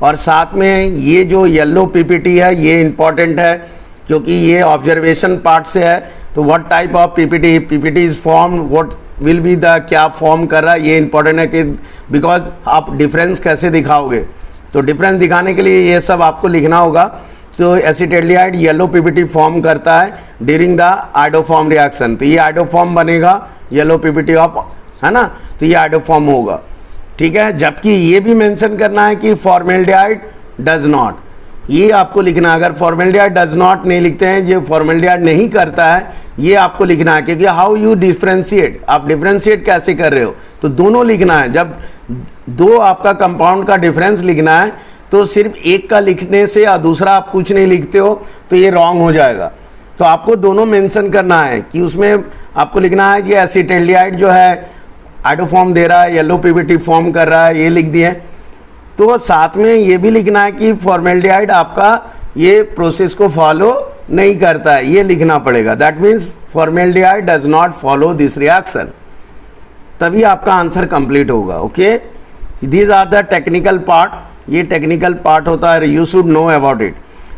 और साथ में ये जो येलो PPT है ये इंपॉर्टेंट है क्योंकि ये ऑब्जर्वेशन पार्ट से है। तो what type of PPT, PPT is form, what will be the, क्या फॉर्म कर रहा है, ये इंपॉर्टेंट है कि बिकॉज आप डिफरेंस कैसे दिखाओगे, तो डिफरेंस दिखाने के लिए ये सब आपको लिखना होगा। तो एसिटाल्डिहाइड येलो पीपीटी फॉर्म करता है ड्यूरिंग द आइडोफॉर्म रिएक्शन, तो ये आइडोफॉर्म बनेगा येलो पीपीटी ऑफ, है ना, तो ये आइडोफॉर्म होगा, ठीक है। जबकि ये भी मेंशन करना है कि फॉर्मेल्डिहाइड डज नॉट, ये आपको लिखना है। अगर फॉर्मेल्डिहाइड डज नॉट नहीं लिखते हैं, ये फॉर्मेल्डिहाइड नहीं करता है, ये आपको लिखना है। क्योंकि हाउ यू डिफ्रेंशिएट, आप डिफ्रेंशिएट कैसे कर रहे हो, तो दोनों लिखना है। जब दो आपका कंपाउंड का डिफरेंस लिखना है तो सिर्फ एक का लिखने से या दूसरा आप कुछ नहीं लिखते हो तो ये रॉन्ग हो जाएगा। तो आपको दोनों मेंशन करना है कि उसमें आपको लिखना है कि एसिटाल्डिहाइड जो है आइडोफॉर्म दे रहा है, येलो पीपीटी फॉर्म कर रहा है, ये लिख दिए। तो साथ में ये भी लिखना है कि फॉर्मेल्डिहाइड आपका ये प्रोसेस को फॉलो नहीं करता है, ये लिखना पड़ेगा। That means formaldehyde does not follow this reaction, तभी आपका आंसर कंप्लीट होगा। Okay, these are the technical part, ये टेक्निकल पार्ट होता है, you should know about it.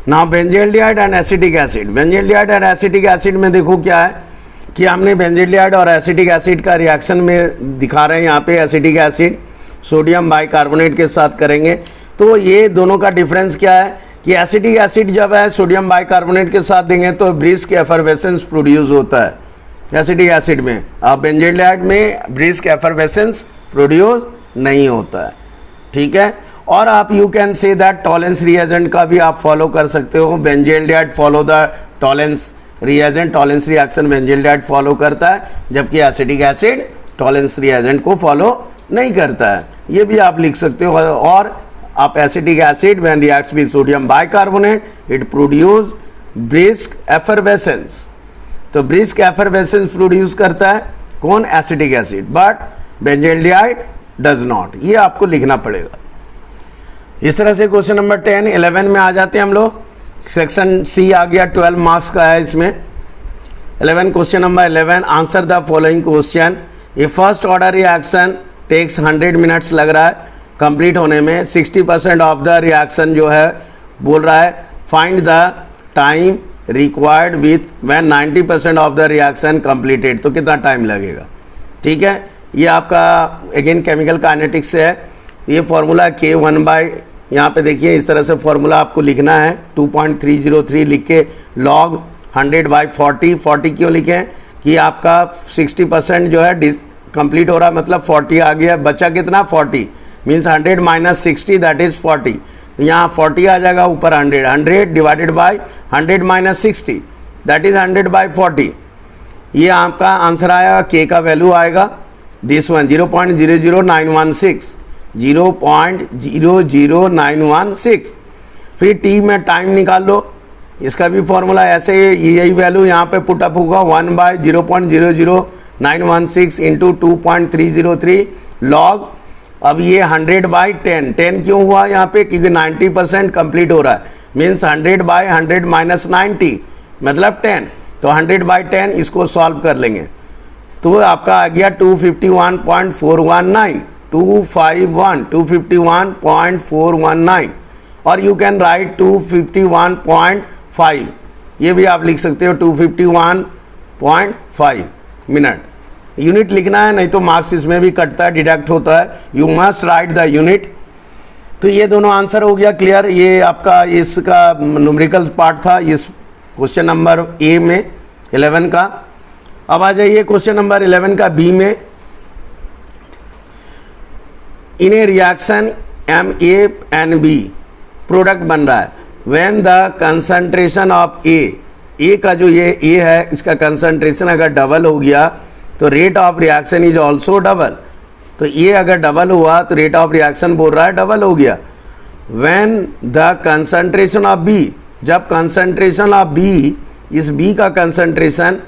Now benzaldehyde and acetic acid, benzaldehyde and acetic acid में देखो क्या है कि हमने बेंजल्डिहाइड और एसिटिक एसिड का रिएक्शन में दिखा रहे हैं। यहाँ पे एसिटिक एसिड सोडियम बाइकार्बोनेट के साथ करेंगे, तो ये दोनों का डिफरेंस क्या है कि एसिटिक एसिड जब है सोडियम बाइकार्बोनेट के साथ देंगे तो ब्रिस्क एफरवेसेंस प्रोड्यूस होता है एसिटिक एसिड में, अब बेंजल्डिहाइड में ब्रिस्क एफरवेसेंस प्रोड्यूस नहीं होता है, ठीक है। और आप you can say that Tollens reagent का भी आप फॉलो कर सकते हो। Benzaldehyde follow the Tollens reagent, Tollens reaction benzaldehyde follow करता है, जबकि एसिटिक एसिड टॉलेंस रिएजेंट को फॉलो नहीं करता है, ये भी आप लिख सकते हो। और आप acetic acid when reacts with sodium bicarbonate it produce brisk effervescence, तो ब्रिस्क एफरवेसेंस प्रोड्यूस करता है कौन, acetic acid, but benzaldehyde does not, ये आपको लिखना पड़ेगा। इस तरह से क्वेश्चन नंबर 10, 11 में आ जाते हैं हम लोग। सेक्शन सी आ गया, 12 मार्क्स का है इसमें। 11 question number 11, answer the following question. ये first order reaction takes 100 minutes लग रहा है कंप्लीट होने में। 60% ऑफ द रिएक्शन जो है बोल रहा है find the time required with when 90% of the reaction completed, तो कितना टाइम लगेगा, ठीक है। ये आपका अगेन केमिकल काइनेटिक्स से है। ये फॉर्मूला K1 बाई, यहाँ पे देखिए इस तरह से फॉर्मूला आपको लिखना है 2.303 लिख के लॉग 100/40, 40 क्यों लिखें कि आपका 60% जो है कंप्लीट हो रहा है, मतलब 40 आ गया, बचा कितना 40, मीन्स 100 माइनस 60 दैट इज 40, यहाँ 40 आ जाएगा, ऊपर 100, 100 divided by 100 minus 60 that is 100/40। ये आपका आंसर आएगा, K का वैल्यू आएगा दिस वन 0.00916, 0.00916। फिर T में टाइम निकाल लो, इसका भी फॉर्मूला ऐसे यही वैल्यू यहाँ पे पुटअप होगा 1/0.00916 इंटू 2.303 लॉग। अब ये 100/10, 10 क्यों हुआ यहाँ पे, क्योंकि 90% कंप्लीट हो रहा है, मीन्स 100/100 माइनस 90 मतलब 10, तो 100/10 इसको सॉल्व कर लेंगे तो आपका आ गया 251.419, 251.419, और यू कैन राइट 251.5, ये भी आप लिख सकते हो 251.5 मिनट। यूनिट लिखना है, नहीं तो मार्क्स इसमें भी कटता है, डिडक्ट होता है, you must write the unit. तो ये दोनों आंसर हो गया क्लियर। ये आपका इसका न्यूमेरिकल पार्ट था इस क्वेश्चन नंबर ए में 11 का। अब आ जाइए क्वेश्चन नंबर 11 का बी में। इन ए रिएक्शन MaNB प्रोडक्ट बन रहा है व्हेन द कंसंट्रेशन ऑफ ए का जो ये ए है इसका कंसंट्रेशन अगर डबल हो गया तो rate of reaction is also double. तो ये अगर डबल हुआ तो रेट ऑफ रिएक्शन बोल रहा है डबल हो गया। When the concentration of B, जब कंसंट्रेशन ऑफ बी, इस बी का कंसंट्रेशन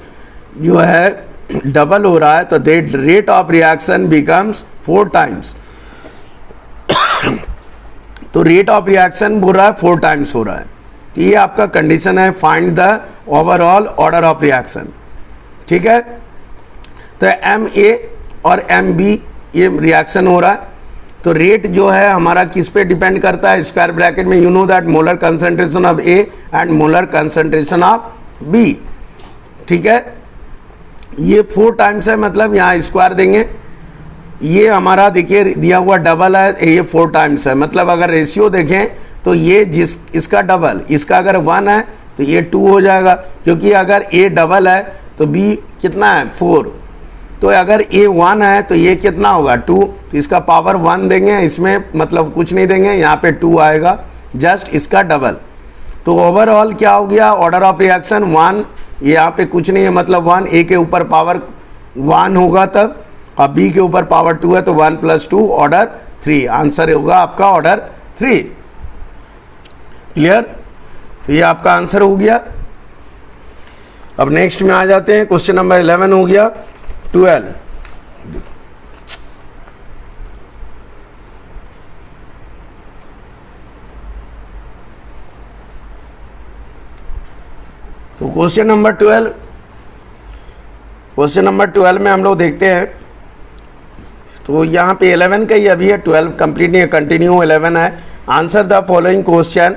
जो है डबल हो रहा है तो that rate of reaction becomes 4 times. तो रेट ऑफ रिएक्शन बोल रहा है 4 टाइम्स हो रहा है। तो ये आपका कंडीशन है, find the overall order of reaction, ठीक है। तो MA और MB ये रिएक्शन हो रहा है, तो रेट जो है हमारा किस पे डिपेंड करता है, स्क्वायर ब्रैकेट में you know that molar concentration of A and molar concentration of B. ठीक है, ये 4 टाइम्स है, मतलब यहाँ स्क्वायर देंगे, ये हमारा देखिए दिया हुआ डबल है, ये 4 टाइम्स है, मतलब अगर रेशियो देखें तो ये इसका डबल, इसका अगर 1 है तो ये 2 हो जाएगा, क्योंकि अगर ए डबल है तो बी कितना है 4, तो अगर ए 1 है तो ये कितना होगा 2, तो इसका पावर 1 देंगे, इसमें मतलब कुछ नहीं देंगे, यहाँ पे 2 आएगा, जस्ट इसका डबल। तो ओवरऑल क्या हो गया, ऑर्डर ऑफ रिएक्शन 1, यहाँ पे कुछ नहीं है, मतलब 1, ए के ऊपर पावर 1 होगा तब, अब बी के ऊपर पावर 2 है तो 1 + 2 ऑर्डर 3, आंसर होगा आपका ऑर्डर 3। क्लियर, ये आपका आंसर हो गया। अब नेक्स्ट में आ जाते हैं, क्वेश्चन नंबर 11 हो गया 12। तो क्वेश्चन नंबर 12 में हम लोग देखते हैं, तो यहाँ पे 11 का ही अभी है, 12 कंप्लीट नहीं है, कंटिन्यू 11 है। Answer the following question,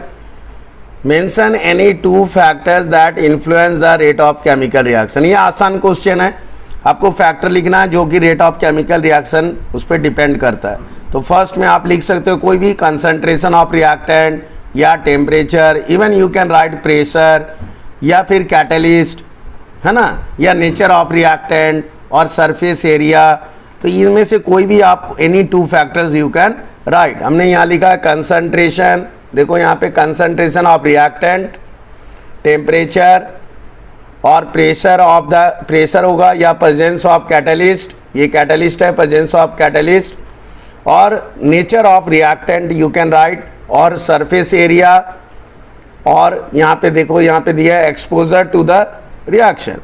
mention any 2 factors that influence the rate of chemical reaction. ये आसान क्वेश्चन है, आपको फैक्टर लिखना है जो कि रेट ऑफ केमिकल रिएक्शन उस पर डिपेंड करता है। तो फर्स्ट में आप लिख सकते हो कोई भी कंसंट्रेशन ऑफ रिएक्टेंट या temperature, even you can right pressure या फिर कैटलिस्ट, है ना, या नेचर ऑफ रिएक्टेंट और सरफेस एरिया। तो इनमें से कोई भी आप any 2 factors you can right. हमने यहाँ लिखा है कंसंट्रेशन, देखो यहाँ पे कंसंट्रेशन ऑफ रिएक्टेंट, टेम्परेचर और प्रेशर होगा, या प्रेजेंस ऑफ कैटलिस्ट, ये कैटलिस्ट है, प्रेजेंस ऑफ कैटलिस्ट, और nature of reactant you can right, और सरफेस एरिया, और यहाँ पे देखो यहाँ पे दिया है एक्सपोजर टू द रिएक्शन।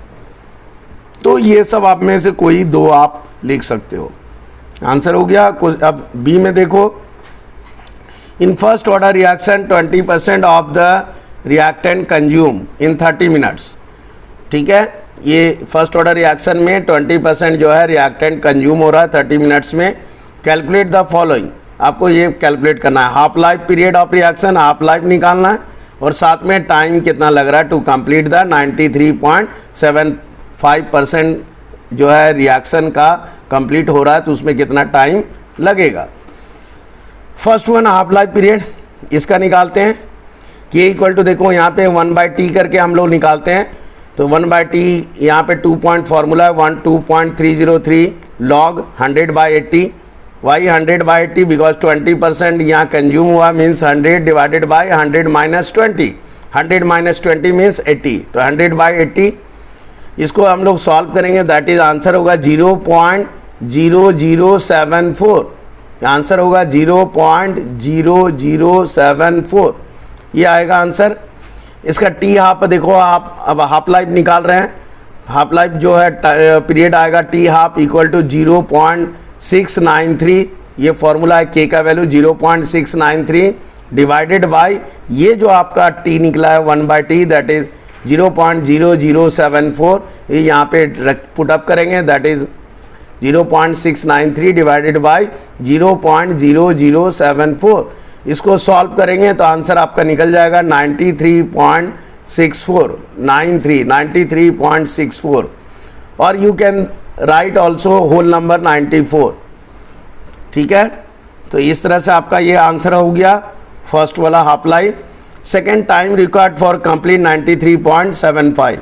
तो ये सब आप में से कोई 2 आप लिख सकते हो, आंसर हो गया। अब बी में देखो, in first order reaction 20% of the reactant consume in 30 minutes. ठीक है, ये फर्स्ट ऑर्डर रिएक्शन में 20% जो है रिएक्टेंट कंज्यूम हो रहा है 30 मिनट्स में। कैलकुलेट द फॉलोइंग, आपको ये कैलकुलेट करना है, half life period of reaction, half life निकालना है, और साथ में टाइम कितना लग रहा है टू कंप्लीट द 93.75% जो है रिएक्शन का कंप्लीट हो रहा है, तो उसमें कितना टाइम लगेगा। First one half life period, इसका निकालते हैं, के इक्वल टू देखो यहाँ पे 1/t करके हम लोग निकालते हैं, तो 1/t यहाँ पे 2 पॉइंट फार्मूला है, 12.303 log 100/80। वाई 100/80 बिकॉज 20% यहाँ कंज्यूम हुआ, मीन्स 100 डिवाइडेड बाई 100 - 20, 100 - 20 मीन्स 80, तो 100/80 इसको हम लोग सॉल्व करेंगे, दैट इज आंसर होगा 0.0074, आंसर होगा 0.0074, ये आएगा आंसर। इसका टी हाफ देखो, आप अब हाफ लाइफ निकाल रहे हैं, हाफ लाइफ जो है पीरियड आएगा टी हाफ इक्वल टू 0.693, ये फॉर्मूला है के का वैल्यू 0.693 डिवाइडेड बाय ये जो आपका टी निकला है 1/t दैट इज 0.0074, ये यहाँ पे पुट अप करेंगे, दैट इज 0.693 डिवाइडेड बाय 0.0074, इसको सॉल्व करेंगे तो आंसर आपका निकल जाएगा 93.64, और you can write also whole number 94। ठीक है, तो इस तरह से आपका ये आंसर हो गया फर्स्ट वाला half life. Second time required for complete 93.75,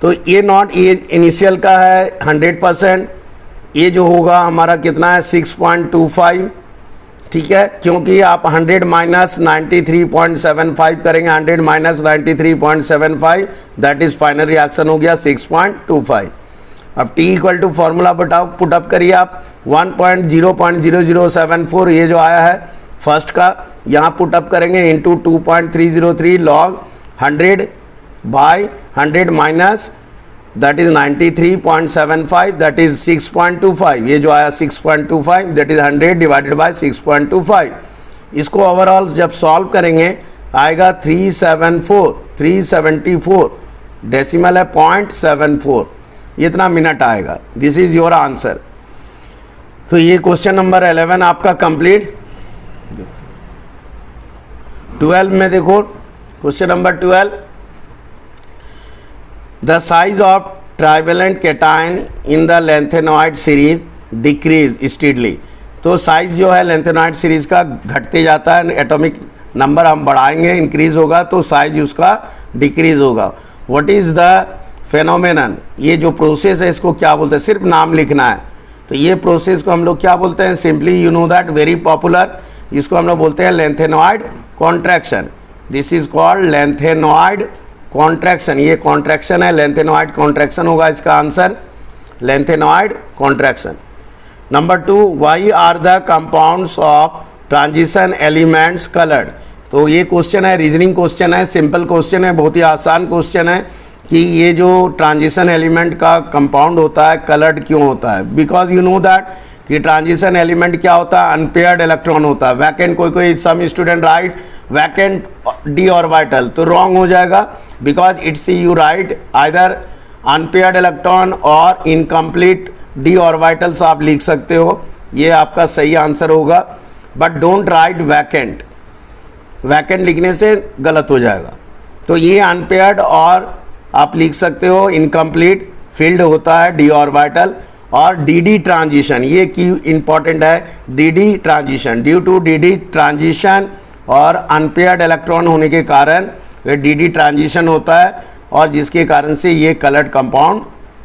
तो ये नॉट ये इनिशियल का है 100%, ये जो होगा हमारा कितना है 6.25। ठीक है, क्योंकि आप 100 - 93.75 करेंगे, 100 - 93.75 दैट इज फाइनल रिएक्शन हो गया 6.25। अब t equal to formula put up करिए आप 1.0.0074, ये जो आया है फर्स्ट का, यहाँ पुटअप करेंगे into 2.303 log 100/100 minus that is 93.75 that is 6.25, ये जो आया 6.25 दैट इज 100 डिवाइडेड बाय 6.25। इसको ओवरऑल जब सॉल्व करेंगे आएगा 374 डेसिमल है 0.74, इतना मिनट आएगा। This is your answer. तो ये क्वेश्चन नंबर 11 आपका कंप्लीट। 12 में देखो, question number 12, the size of trivalent cation in the lanthanoid series decrease steadily. तो साइज जो है लेंथेनॉइड सीरीज का घटते जाता है, एटॉमिक नंबर हम बढ़ाएंगे इंक्रीज होगा तो साइज उसका डिक्रीज होगा। व्हाट इज द फेनोमेनन, ये जो प्रोसेस है इसको क्या बोलते हैं, सिर्फ नाम लिखना है। तो ये प्रोसेस को हम लोग क्या बोलते हैं, simply you know that, very popular, इसको हम लोग बोलते हैं lanthanoid contraction. This is called lanthanoid contraction. ये कॉन्ट्रैक्शन है, लेंथेनॉइड कॉन्ट्रैक्शन होगा इसका answer, lanthanoid contraction. Number 2, why are the compounds of transition elements coloured. तो ये क्वेश्चन है, रीजनिंग क्वेश्चन है, सिंपल क्वेश्चन है, बहुत ही आसान क्वेश्चन है कि ये जो ट्रांजिशन एलिमेंट का कंपाउंड होता है कलर्ड क्यों होता है। बिकॉज यू नो दैट कि ट्रांजिशन एलिमेंट क्या होता है, अनपेयर्ड इलेक्ट्रॉन होता है। वैकेंट, कोई some student write vacant d orbital, तो रॉन्ग हो जाएगा, because it's you write either unpaired electron और इनकम्प्लीट डी ऑर्बिटल्स आप लिख सकते हो, ये आपका सही आंसर होगा। But don't write vacant, vacant लिखने से गलत हो जाएगा। तो ये अनपेयर्ड और आप लिख सकते हो इनकम्प्लीट फील्ड होता है डी ऑर्बिटल, और डी ट्रांजिशन, ये की इंपॉर्टेंट है, d transition, due to d transition और अनपेयर्ड इलेक्ट्रॉन होने के कारण डी ट्रांजिशन होता है, और जिसके कारण से ये कलर्ड कंपाउंड,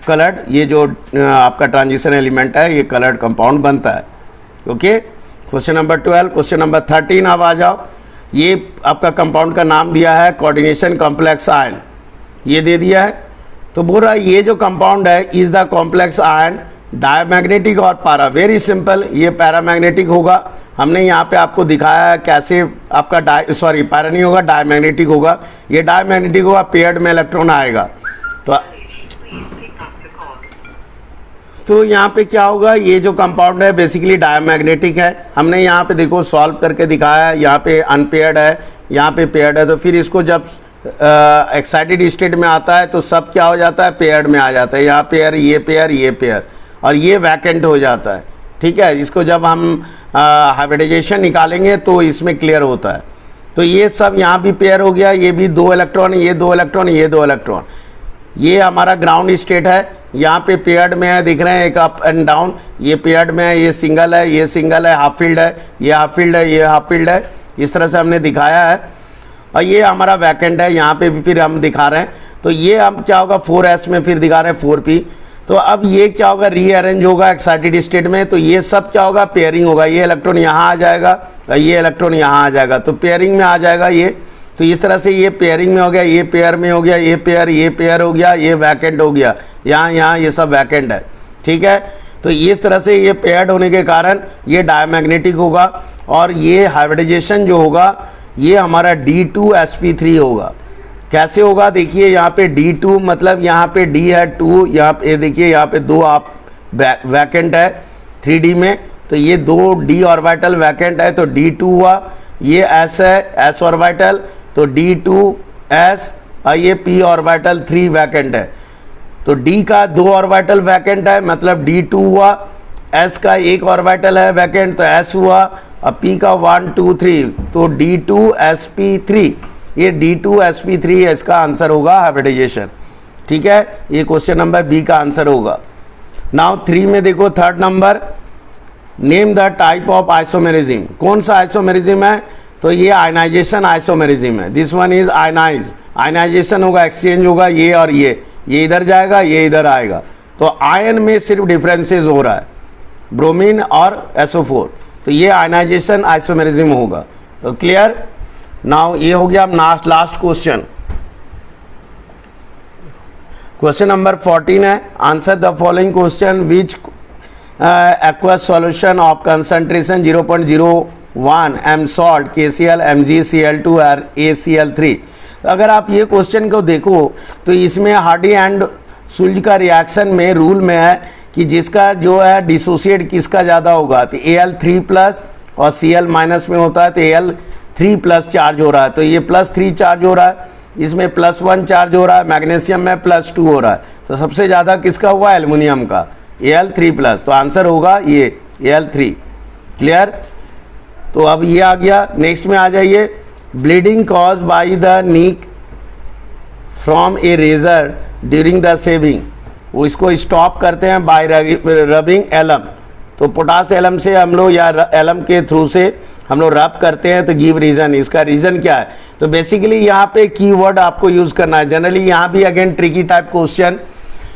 कलर्ड ये जो आपका ट्रांजिशन एलिमेंट है ये कलर्ड कंपाउंड बनता है। Okay, question number 12। Question number 13 अब आ जाओ। ये आपका कंपाउंड का नाम दिया है कोऑर्डिनेशन कॉम्प्लेक्स आयन, ये दे दिया है। तो बोल रहा है ये जो कंपाउंड है is the complex ion diamagnetic और पारा। वेरी सिंपल, ये पैरामैग्नेटिक होगा। हमने यहाँ पे आपको दिखाया है कैसे आपका पैरा नहीं होगा, डायमैग्नेटिक होगा। ये डायमैग्नेटिक होगा, पेयर्ड में इलेक्ट्रॉन आएगा। तो यहाँ पे क्या होगा, ये जो कंपाउंड है बेसिकली डायमैग्नेटिक है। हमने यहाँ पे देखो सॉल्व करके दिखाया है, यहाँ पे अनपेयर्ड है, यहाँ पे पेयर्ड है। तो फिर इसको जब एक्साइटेड स्टेट में आता है तो सब क्या हो जाता है, पेयर्ड में आ जाता है। यहाँ पेयर, ये पेयर, ये पेयर, और ये वैकेंट हो जाता है। ठीक है, इसको जब हम हाइब्रिडाइजेशन निकालेंगे तो इसमें क्लियर होता है। तो ये सब यहाँ भी पेयर हो गया, ये भी 2 इलेक्ट्रॉन, ये 2 इलेक्ट्रॉन, ये 2 इलेक्ट्रॉन। ये हमारा ग्राउंड स्टेट है, यहाँ पे पेयर्ड में है, दिख रहे हैं एक अप एंड डाउन, ये पेयर्ड में है, ये सिंगल है, ये सिंगल है, हाफ फील्ड है, ये हाफ फील्ड है, ये हाफ फील्ड है। इस तरह से हमने दिखाया है। और ये हमारा वैकेंट है, यहाँ पे भी फिर हम दिखा रहे हैं। तो ये हम क्या होगा 4s में फिर दिखा रहे हैं 4p। तो अब ये क्या होगा, रीअरेंज होगा एक्साइटेड स्टेट में। तो ये सब क्या होगा, पेयरिंग होगा। ये इलेक्ट्रॉन यहाँ आ जाएगा, ये इलेक्ट्रॉन यहाँ आ जाएगा, तो पेयरिंग में आ जाएगा ये। तो इस तरह से ये पेयरिंग में हो गया, ये पेयर में हो गया, ये पेयर हो गया, ये वैकेंट हो गया, यहाँ ये सब वैकेंट है। ठीक है, तो इस तरह से ये पेयर्ड होने के कारण ये डायमैग्नेटिक होगा। और ये हाइब्रिडाइजेशन जो होगा ये हमारा D2sp3 होगा। कैसे होगा, देखिए यहाँ पे D2 मतलब यहाँ पे D है 2, यहाँ पे देखिए यहाँ पे 2 आप वैकेंट है 3D में, तो ये 2 D ऑर्बिटल वैकेंट है, तो D2 हुआ। ये S है, S ऑर्बिटल, तो D2s, और ये P ऑर्बिटल 3 वैकेंट है। तो D का 2 ऑर्बिटल वैकेंट है, मतलब D2 हुआ। S का 1 ऑर्बिटल है वैकेंट, तो S हुआ। और P का 1 2 3, तो D2sp3, ये D2sp3 इसका आंसर होगा हाइब्रिडाइजेशन। ठीक है, ये क्वेश्चन नंबर बी का आंसर होगा। नाउ 3 में देखो, third number, name the type of isomerism. कौन सा आइसोमेरिज्म है, तो ये आयनाइजेशन आइसोमेरिज्म है। This one is ionize, ionization होगा, एक्सचेंज होगा, ये और ये इधर जाएगा, ये इधर आएगा। तो आयन में सिर्फ डिफरेंसेस हो रहा है, ब्रोमीन और SO4। तो ये आयनाइजेशन आइसोमेरिज्म होगा। तो क्लियर। नाउ ये हो गया लास्ट क्वेश्चन। क्वेश्चन नंबर 14 है, answer the following question which aqueous solution of concentration 0.01 m salt KCl MgCl2 और ACl3। अगर आप ये क्वेश्चन को देखो तो इसमें हार्डी एंड सुल्ज का रिएक्शन में रूल में है कि जिसका जो है डिसोसिएट किसका ज़्यादा होगा, तो Al3+ और Cl- में होता है, तो Al3+ चार्ज हो रहा है, तो ये +3 चार्ज हो रहा है, इसमें +1 चार्ज हो रहा है, मैग्नीशियम में +2 हो रहा है। तो सबसे ज़्यादा किसका हुआ, एल्युमिनियम का, Al3+। तो आंसर होगा ये Al3 क्लियर। तो अब ये आ गया। नेक्स्ट में आ जाइए, bleeding cause by the nick from a razor during the shaving, वो इसको स्टॉप करते हैं बाय रबिंग एलम। तो पोटास एलम से हम लोग या एलम के थ्रू से हम लोग रब करते हैं, तो गिव रीजन, इसका रीजन क्या है। तो बेसिकली यहाँ पे कीवर्ड आपको यूज करना है। जनरली यहाँ भी again tricky type question,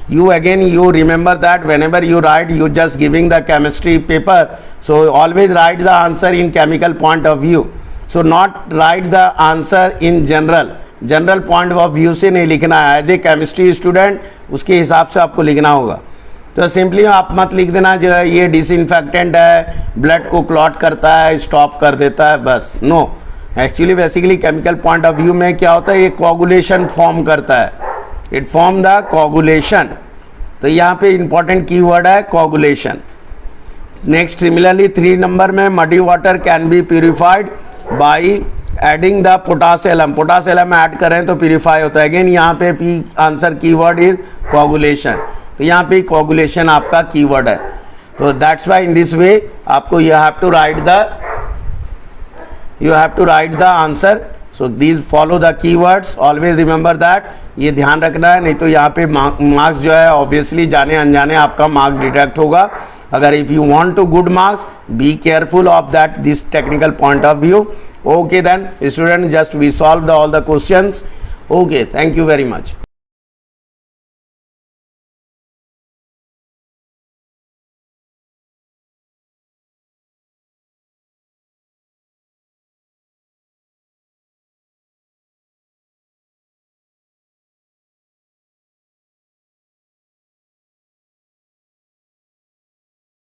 you remember that whenever you write, you just giving the chemistry paper, so always write the answer in chemical point of view, so not write the answer in general point of view से नहीं लिखना है। As a chemistry student उसके हिसाब से आपको लिखना होगा। तो सिंपली आप मत लिख देना जो है ये डिसइंफेक्टेंट है, ब्लड को क्लॉट करता है, स्टॉप कर देता है, बस नो। Actually basically chemical point of view में क्या होता है, ये कोगुलेशन फॉर्म करता है, इट फॉर्म द कोगुलेशन। तो यहाँ पे इंपॉर्टेंट कीवर्ड है कोगुलेशन। नेक्स्ट सिमिलरली 3 नंबर में muddy water can be purified by adding the potassium, potassium add करें तो प्यूरिफाई होता है। अगेन यहाँ पे पी आंसर कीवर्ड इज कोगुलेशन, तो यहाँ पे कोगुलेशन आपका कीवर्ड है। तो that's why in this way आपको you have to write the answer. So these follow the keywords, always remember that, ये ध्यान रखना है, नहीं तो यहाँ पे मार्क्स जो है ऑब्वियसली जाने अनजाने आपका मार्क्स डिडक्ट होगा। अगर if you want to good marks, be careful of that this technical point of view. Okay then student, just we solved all the questions. Okay, thank you very much.